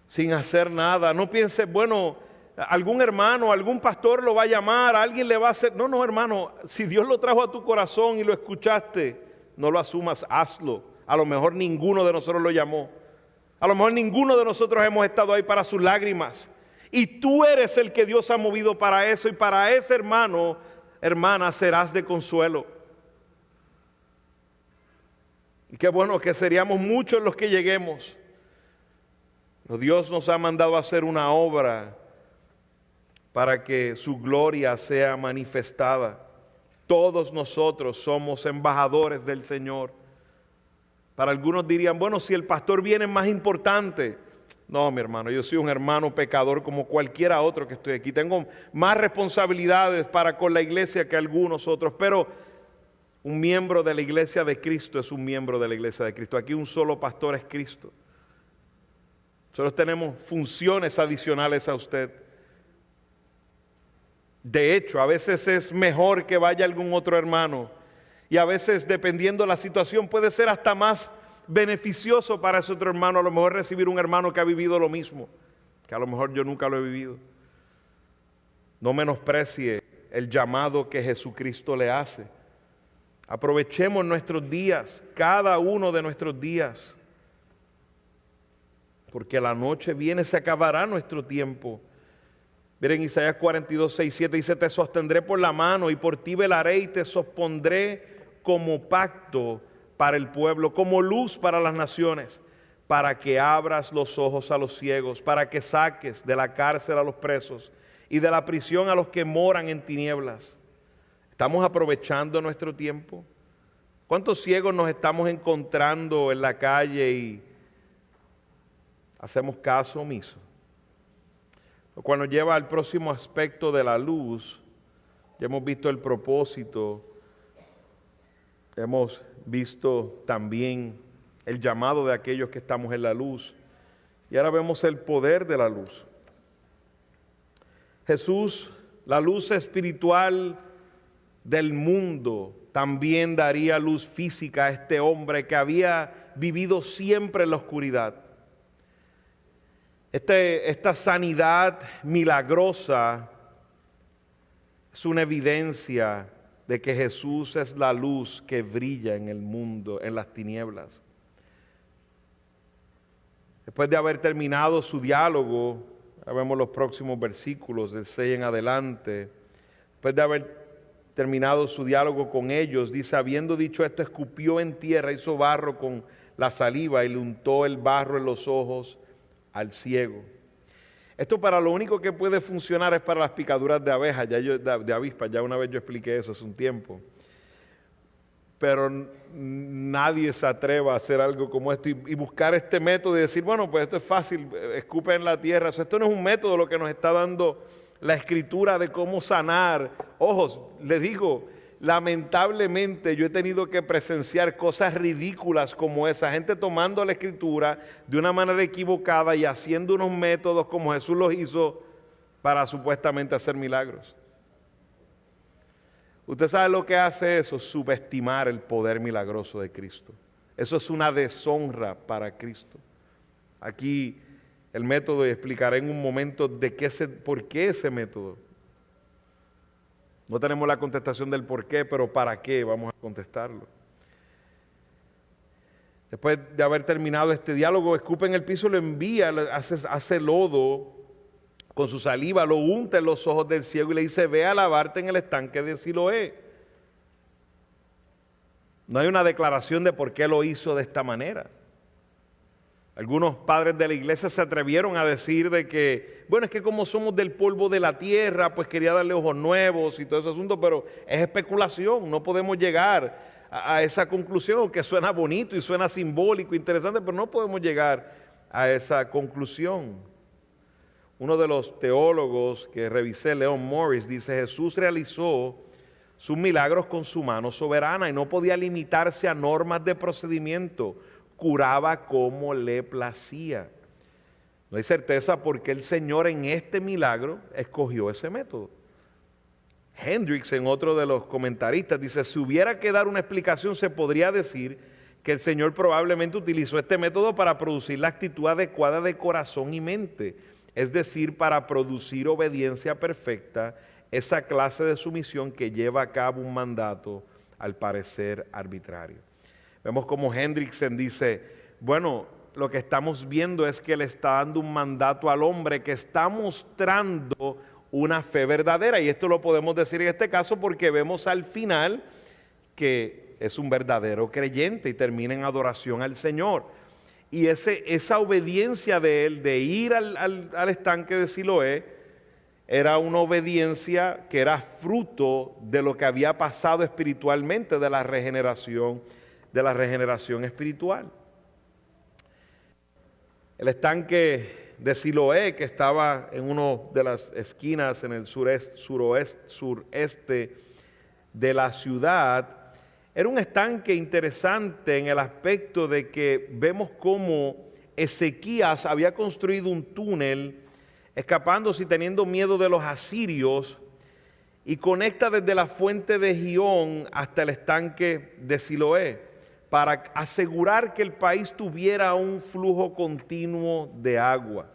sin hacer nada. No pienses, bueno, algún hermano, algún pastor lo va a llamar, alguien le va a hacer. No, hermano, si Dios lo trajo a tu corazón y lo escuchaste, no lo asumas, hazlo. A lo mejor ninguno de nosotros lo llamó. A lo mejor ninguno de nosotros hemos estado ahí para sus lágrimas. Y tú eres el que Dios ha movido para eso, y para ese hermano, hermana, serás de consuelo. Y qué bueno que seríamos muchos los que lleguemos. Pero Dios nos ha mandado a hacer una obra para que su gloria sea manifestada. Todos nosotros somos embajadores del Señor. Para algunos dirían, bueno, si el pastor viene es más importante. No, mi hermano, yo soy un hermano pecador como cualquiera otro que estoy aquí. Tengo más responsabilidades para con la iglesia que algunos otros, pero un miembro de la iglesia de Cristo es un miembro de la iglesia de Cristo. Aquí un solo pastor es Cristo. Nosotros tenemos funciones adicionales a usted. De hecho, a veces es mejor que vaya algún otro hermano. Y a veces, dependiendo de la situación, puede ser hasta más beneficioso para ese otro hermano. A lo mejor recibir un hermano que ha vivido lo mismo, que a lo mejor yo nunca lo he vivido. No menosprecie el llamado que Jesucristo le hace. Aprovechemos nuestros días, cada uno de nuestros días, porque la noche viene, se acabará nuestro tiempo. Miren, Isaías 42, 6, 7 dice: te sostendré por la mano y por ti velaré y te sospondré como pacto para el pueblo, como luz para las naciones, para que abras los ojos a los ciegos, para que saques de la cárcel a los presos y de la prisión a los que moran en tinieblas. ¿Estamos aprovechando nuestro tiempo? ¿Cuántos ciegos nos estamos encontrando en la calle y hacemos caso omiso? Lo cual nos lleva al próximo aspecto de la luz. Ya hemos visto el propósito, hemos visto también el llamado de aquellos que estamos en la luz, y ahora vemos el poder de la luz. Jesús, la luz espiritual del mundo, también daría luz física a este hombre que había vivido siempre en la oscuridad. Esta sanidad milagrosa es una evidencia de que Jesús es la luz que brilla en el mundo, en las tinieblas. Después de haber terminado su diálogo, ya vemos los próximos versículos del 6 en adelante, después de haber terminado su diálogo con ellos, dice: habiendo dicho esto, escupió en tierra, hizo barro con la saliva y le untó el barro en los ojos al ciego. Esto para lo único que puede funcionar es para las picaduras de abejas, de avispas, ya una vez yo expliqué eso hace un tiempo. Pero nadie se atreva a hacer algo como esto y buscar este método y decir, bueno, pues esto es fácil, escupe en la tierra. O sea, esto no es un método lo que nos está dando la Escritura de cómo sanar. Ojos, les digo, lamentablemente yo he tenido que presenciar cosas ridículas como esa, gente tomando la Escritura de una manera equivocada y haciendo unos métodos como Jesús los hizo para supuestamente hacer milagros. Usted sabe lo que hace eso: subestimar el poder milagroso de Cristo. Eso es una deshonra para Cristo. Aquí el método, y explicaré en un momento por qué ese método. No tenemos la contestación del por qué, pero para qué vamos a contestarlo. Después de haber terminado este diálogo, escupe en el piso, lo envía, hace lodo con su saliva, lo unta en los ojos del ciego y le dice: ve a lavarte en el estanque de Siloé. No hay una declaración de por qué lo hizo de esta manera. Algunos padres de la iglesia se atrevieron a decir de que, bueno, es que como somos del polvo de la tierra, pues quería darle ojos nuevos y todo ese asunto, pero es especulación, no podemos llegar a esa conclusión, que suena bonito y suena simbólico, interesante, pero no podemos llegar a esa conclusión. Uno de los teólogos que revisé, Leon Morris, dice: Jesús realizó sus milagros con su mano soberana y no podía limitarse a normas de procedimiento. Curaba como le placía. No hay certeza por qué el Señor en este milagro escogió ese método. Hendricks, en otro de los comentaristas, dice: si hubiera que dar una explicación, se podría decir que el Señor probablemente utilizó este método para producir la actitud adecuada de corazón y mente, es decir, para producir obediencia perfecta, esa clase de sumisión que lleva a cabo un mandato al parecer arbitrario. Vemos como Hendrickson dice: bueno, lo que estamos viendo es que le está dando un mandato al hombre que está mostrando una fe verdadera, y esto lo podemos decir en este caso porque vemos al final que es un verdadero creyente y termina en adoración al Señor. Y esa obediencia de él, de ir al estanque de Siloé, era una obediencia que era fruto de lo que había pasado espiritualmente, de la regeneración espiritual. El estanque de Siloé, que estaba en una de las esquinas en el sureste de la ciudad, era un estanque interesante en el aspecto de que vemos cómo Ezequías había construido un túnel escapándose y teniendo miedo de los asirios, y conecta desde la fuente de Gihón hasta el estanque de Siloé para asegurar que el país tuviera un flujo continuo de agua.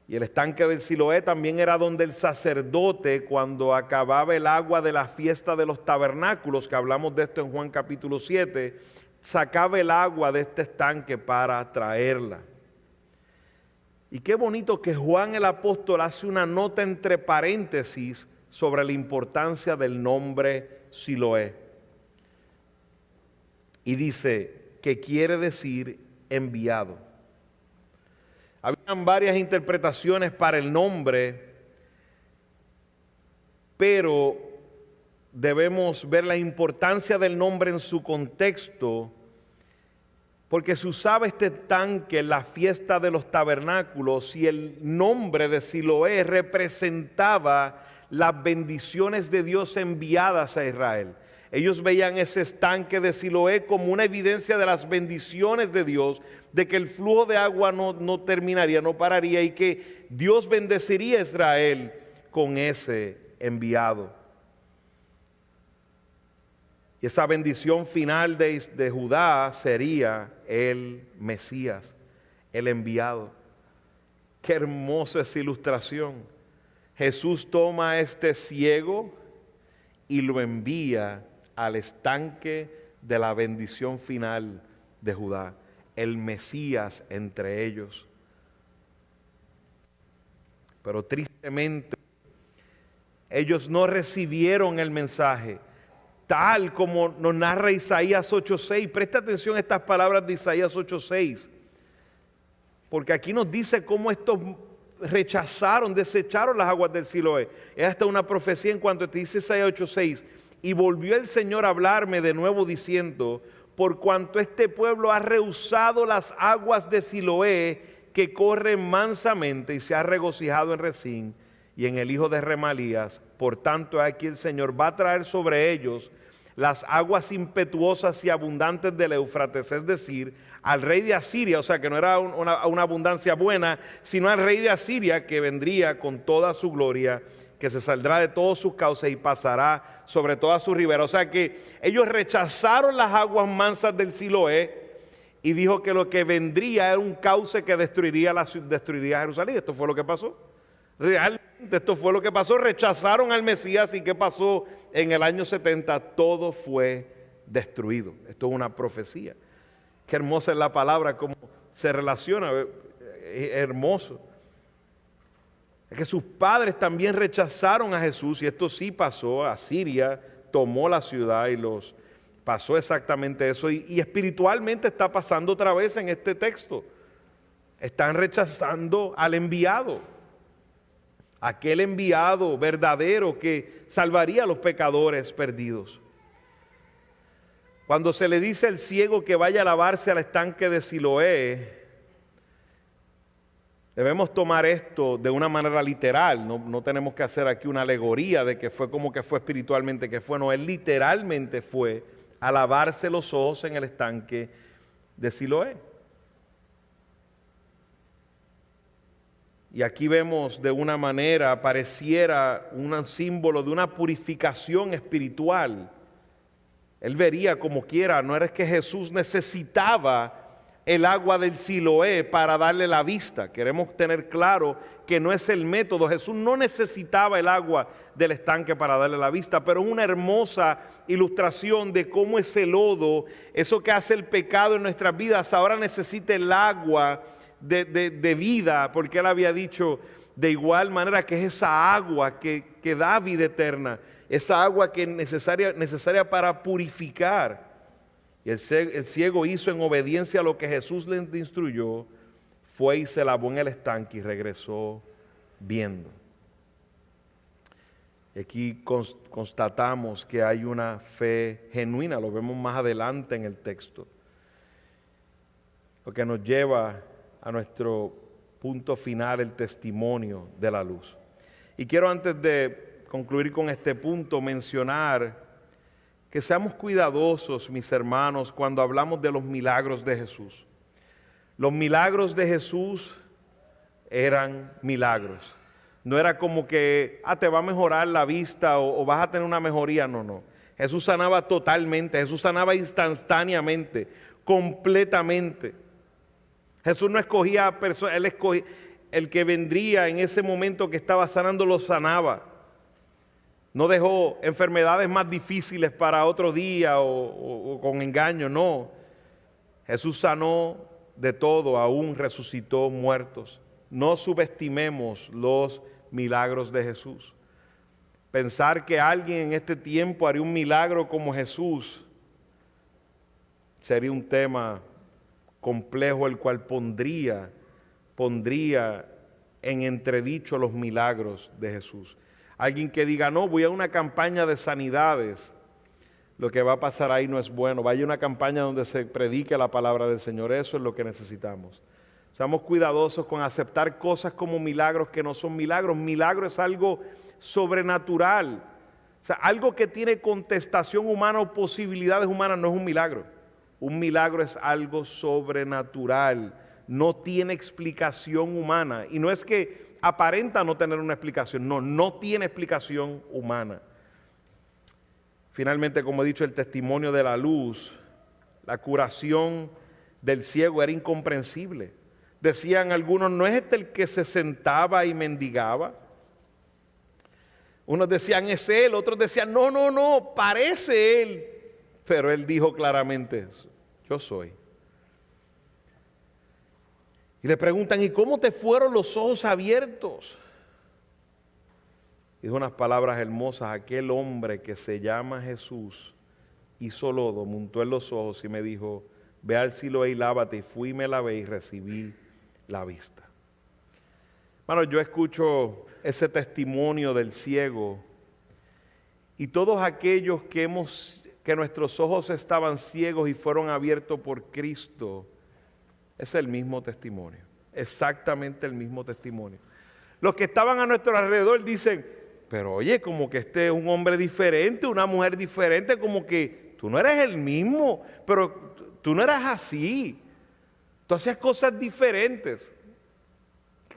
Y el estanque del Siloé también era donde el sacerdote, cuando acababa el agua de la fiesta de los tabernáculos, que hablamos de esto en Juan capítulo 7, sacaba el agua de este estanque para traerla. Y qué bonito que Juan el apóstol hace una nota entre paréntesis sobre la importancia del nombre Siloé. Y dice que quiere decir enviado. Habían varias interpretaciones para el nombre, pero debemos ver la importancia del nombre en su contexto, porque se usaba este estanque en la fiesta de los tabernáculos y el nombre de Siloé representaba las bendiciones de Dios enviadas a Israel. Ellos veían ese estanque de Siloé como una evidencia de las bendiciones de Dios, de que el flujo de agua no terminaría, no pararía, y que Dios bendeciría a Israel con ese enviado. Y esa bendición final de Judá sería el Mesías, el enviado. Qué hermosa esa ilustración. Jesús toma a este ciego y lo envía al estanque de la bendición final de Judá, el Mesías entre ellos. Pero tristemente, ellos no recibieron el mensaje tal como nos narra Isaías 8:6. Presta atención a estas palabras de Isaías 8:6, porque aquí nos dice cómo estos desecharon las aguas del Siloé. Es hasta una profecía en cuanto te dice Isaías 8:6. Y volvió el Señor a hablarme de nuevo diciendo: por cuanto este pueblo ha rehusado las aguas de Siloé que corren mansamente y se ha regocijado en Rezín y en el hijo de Remalías, por tanto aquí el Señor va a traer sobre ellos las aguas impetuosas y abundantes del Éufrates, es decir, al rey de Asiria, o sea que no era una abundancia buena, sino al rey de Asiria que vendría con toda su gloria, que se saldrá de todos sus cauces y pasará sobre toda su ribera. O sea que ellos rechazaron las aguas mansas del Siloé y dijo que lo que vendría era un cauce que destruiría Jerusalén. Esto fue lo que pasó. Realmente esto fue lo que pasó. Rechazaron al Mesías, y ¿qué pasó? En el año 70 todo fue destruido. Esto es una profecía. Qué hermosa es la palabra, cómo se relaciona, es hermoso. Es que sus padres también rechazaron a Jesús, y esto sí pasó. Asiria tomó la ciudad y los pasó exactamente eso, y espiritualmente está pasando otra vez en este texto. Están rechazando al enviado, aquel enviado verdadero que salvaría a los pecadores perdidos. Cuando se le dice al ciego que vaya a lavarse al estanque de Siloé, debemos tomar esto de una manera literal. No tenemos que hacer aquí una alegoría de que fue como que fue espiritualmente, que fue. No, él literalmente fue a lavarse los ojos en el estanque de Siloé. Y aquí vemos de una manera, pareciera un símbolo de una purificación espiritual. Él vería como quiera, no era que Jesús necesitaba el agua del Siloé para darle la vista. Queremos tener claro que no es el método. Jesús no necesitaba el agua del estanque para darle la vista, pero es una hermosa ilustración de cómo ese lodo, eso que hace el pecado en nuestras vidas, ahora necesita el agua de vida, porque él había dicho de igual manera que es esa agua que da vida eterna, esa agua que es necesaria para purificar. Y el ciego hizo en obediencia a lo que Jesús le instruyó, fue y se lavó en el estanque y regresó viendo. Y aquí constatamos que hay una fe genuina, lo vemos más adelante en el texto, lo que nos lleva a nuestro punto final, el testimonio de la luz. Y quiero, antes de concluir con este punto, mencionar que seamos cuidadosos, mis hermanos, cuando hablamos de los milagros de Jesús. Los milagros de Jesús eran milagros. No era como que, te va a mejorar la vista o vas a tener una mejoría. No. Jesús sanaba totalmente, Jesús sanaba instantáneamente, completamente. Jesús no escogía personas, el que vendría en ese momento que estaba sanando lo sanaba. No dejó enfermedades más difíciles para otro día o con engaño, no. Jesús sanó de todo, aún resucitó muertos. No subestimemos los milagros de Jesús. Pensar que alguien en este tiempo haría un milagro como Jesús sería un tema complejo, el cual pondría en entredicho los milagros de Jesús. Alguien que diga, no, voy a una campaña de sanidades, lo que va a pasar ahí no es bueno. Vaya a una campaña donde se predique la palabra del Señor, eso es lo que necesitamos. Seamos cuidadosos con aceptar cosas como milagros que no son milagros. Milagro es algo sobrenatural. O sea, algo que tiene contestación humana o posibilidades humanas no es un milagro. Un milagro es algo sobrenatural. No tiene explicación humana. Y no es que aparenta no tener una explicación. No, no tiene explicación humana. Finalmente, como he dicho, el testimonio de la luz, la curación del ciego era incomprensible. Decían algunos, ¿no es este el que se sentaba y mendigaba? Unos decían, es él, otros decían, no, parece él. Pero él dijo claramente, yo soy. Y le preguntan, ¿y cómo te fueron los ojos abiertos? Dijo unas palabras hermosas, aquel hombre que se llama Jesús hizo lodo, montó en los ojos y me dijo, ve al Siloé y lávate, y fui y me lavé y recibí la vista. Bueno, yo escucho ese testimonio del ciego y todos aquellos que nuestros ojos estaban ciegos y fueron abiertos por Cristo, es el mismo testimonio, exactamente el mismo testimonio. Los que estaban a nuestro alrededor dicen, pero oye, como que este es un hombre diferente, una mujer diferente, como que tú no eres el mismo, pero tú no eras así. Tú hacías cosas diferentes.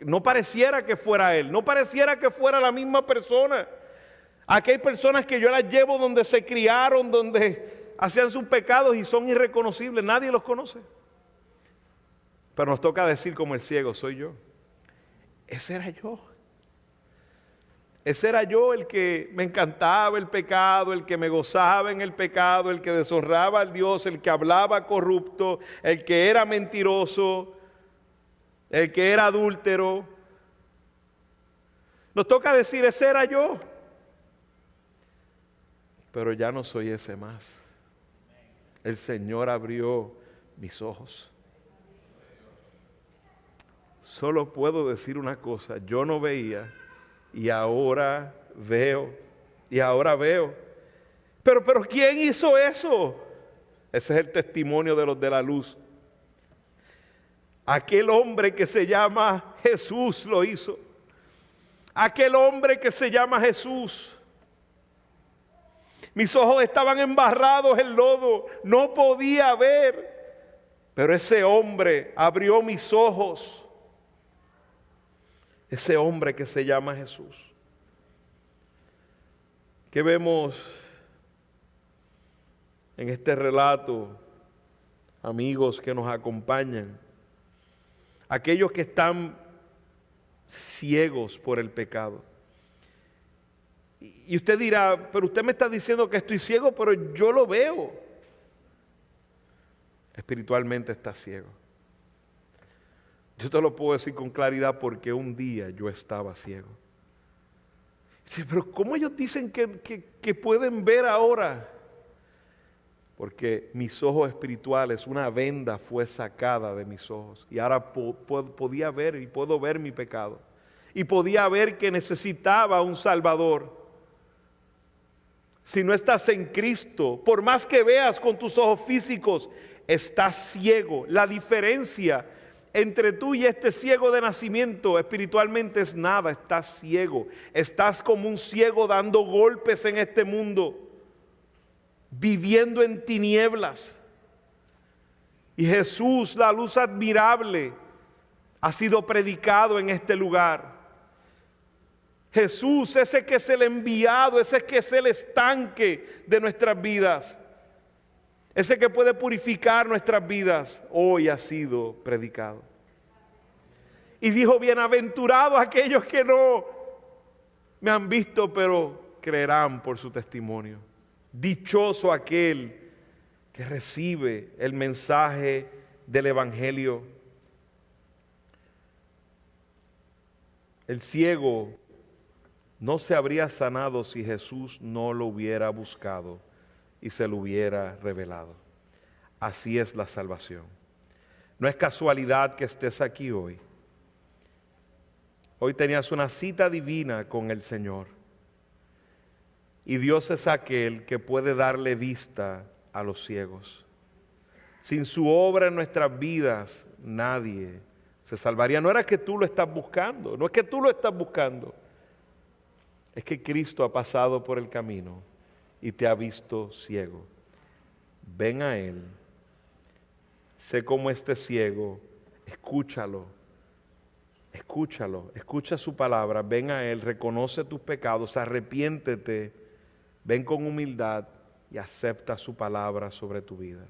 No pareciera que fuera él, no pareciera que fuera la misma persona. Aquí hay personas que yo las llevo donde se criaron, donde hacían sus pecados y son irreconocibles, nadie los conoce. Pero nos toca decir como el ciego, soy yo. Ese era yo. Ese era yo el que me encantaba el pecado, el que me gozaba en el pecado, el que deshonraba al Dios, el que hablaba corrupto, el que era mentiroso, el que era adúltero. Nos toca decir, ese era yo. Pero ya no soy ese más. El Señor abrió mis ojos. Solo puedo decir una cosa, yo no veía y ahora veo, y ahora veo. Pero ¿quién hizo eso? Ese es el testimonio de los de la luz. Aquel hombre que se llama Jesús lo hizo. Aquel hombre que se llama Jesús. Mis ojos estaban embarrados en lodo, no podía ver, pero ese hombre abrió mis ojos. Ese hombre que se llama Jesús. ¿Qué vemos en este relato, amigos que nos acompañan? Aquellos que están ciegos por el pecado. Y usted dirá, pero usted me está diciendo que estoy ciego, pero yo lo veo. Espiritualmente está ciego. Yo te lo puedo decir con claridad porque un día yo estaba ciego. Dice, pero ¿cómo ellos dicen que pueden ver ahora? Porque mis ojos espirituales, una venda fue sacada de mis ojos. Y ahora podía ver y puedo ver mi pecado. Y podía ver que necesitaba un Salvador. Si no estás en Cristo, por más que veas con tus ojos físicos, estás ciego. La diferencia entre tú y este ciego de nacimiento espiritualmente es nada, estás ciego. Estás como un ciego dando golpes en este mundo, viviendo en tinieblas. Y Jesús, la luz admirable, ha sido predicado en este lugar. Jesús, ese que es el enviado, ese que es el estanque de nuestras vidas, ese que puede purificar nuestras vidas, hoy ha sido predicado. Y dijo, bienaventurados aquellos que no me han visto, pero creerán por su testimonio. Dichoso aquel que recibe el mensaje del Evangelio. El ciego no se habría sanado si Jesús no lo hubiera buscado y se lo hubiera revelado. Así es la salvación. No es casualidad que estés aquí hoy. Hoy tenías una cita divina con el Señor. Y Dios es aquel que puede darle vista a los ciegos. Sin su obra en nuestras vidas, nadie se salvaría. No era que tú lo estás buscando, no es que tú lo estás buscando. Es que Cristo ha pasado por el camino y te ha visto ciego. Ven a Él. Sé como este ciego, escúchalo, escucha su palabra, ven a Él, reconoce tus pecados, arrepiéntete, ven con humildad y acepta su palabra sobre tu vida.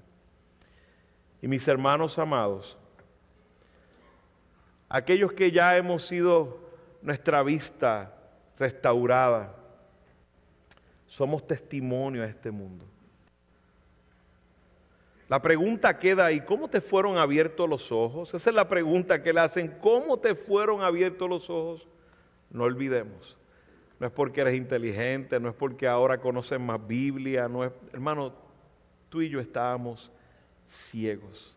Y mis hermanos amados, aquellos que ya hemos sido nuestra vista restaurada, somos testimonio a este mundo. La pregunta queda ahí, ¿cómo te fueron abiertos los ojos? Esa es la pregunta que le hacen, ¿cómo te fueron abiertos los ojos? No olvidemos, no es porque eres inteligente, no es porque ahora conoces más Biblia, no es, hermano, tú y yo estábamos ciegos,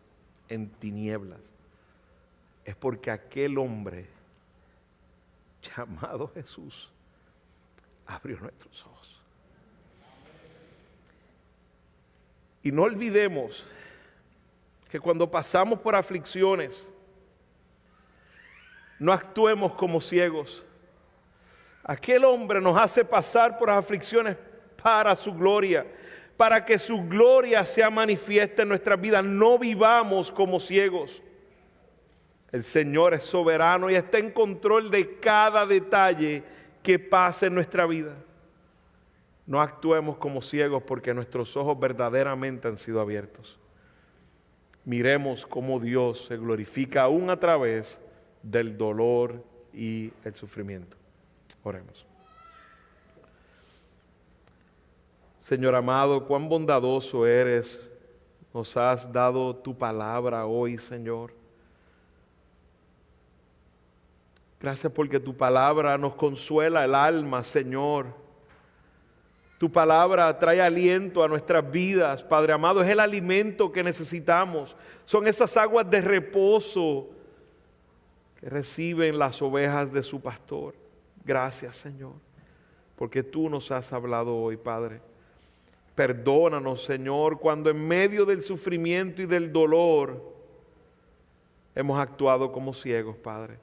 en tinieblas. Es porque aquel hombre llamado Jesús abrió nuestros ojos. Y no olvidemos que cuando pasamos por aflicciones, no actuemos como ciegos. Aquel hombre nos hace pasar por aflicciones para su gloria, para que su gloria sea manifiesta en nuestras vidas. No vivamos como ciegos. El Señor es soberano y está en control de cada detalle que pasa en nuestra vida. No actuemos como ciegos porque nuestros ojos verdaderamente han sido abiertos. Miremos cómo Dios se glorifica aún a través del dolor y el sufrimiento. Oremos. Señor amado, cuán bondadoso eres. Nos has dado tu palabra hoy, Señor. Gracias porque tu palabra nos consuela el alma, Señor. Tu palabra trae aliento a nuestras vidas, Padre amado. Es el alimento que necesitamos. Son esas aguas de reposo que reciben las ovejas de su pastor. Gracias, Señor, porque tú nos has hablado hoy, Padre. Perdónanos, Señor, cuando en medio del sufrimiento y del dolor hemos actuado como ciegos, Padre.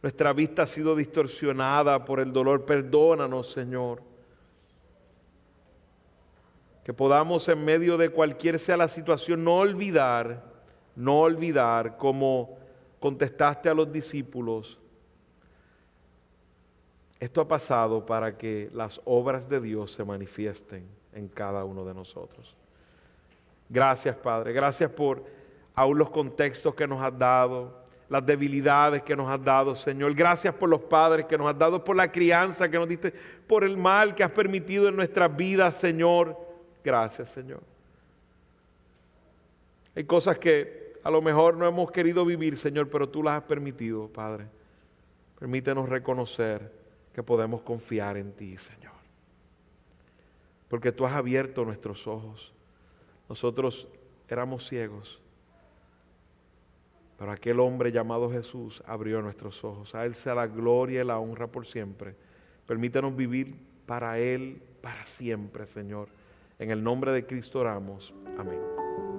Nuestra vista ha sido distorsionada por el dolor. Perdónanos, Señor. Que podamos en medio de cualquier sea la situación no olvidar como contestaste a los discípulos. Esto ha pasado para que las obras de Dios se manifiesten en cada uno de nosotros. Gracias, Padre. Gracias por aún los contextos que nos has dado, las debilidades que nos has dado, Señor. Gracias por los padres que nos has dado, por la crianza que nos diste, por el mal que has permitido en nuestras vidas, Señor. Gracias, Señor. Hay cosas que a lo mejor no hemos querido vivir, Señor, pero tú las has permitido, Padre. Permítenos reconocer que podemos confiar en ti, Señor. Porque tú has abierto nuestros ojos. Nosotros éramos ciegos, pero aquel hombre llamado Jesús abrió nuestros ojos. A Él sea la gloria y la honra por siempre. Permítenos vivir para Él, para siempre, Señor. En el nombre de Cristo oramos. Amén.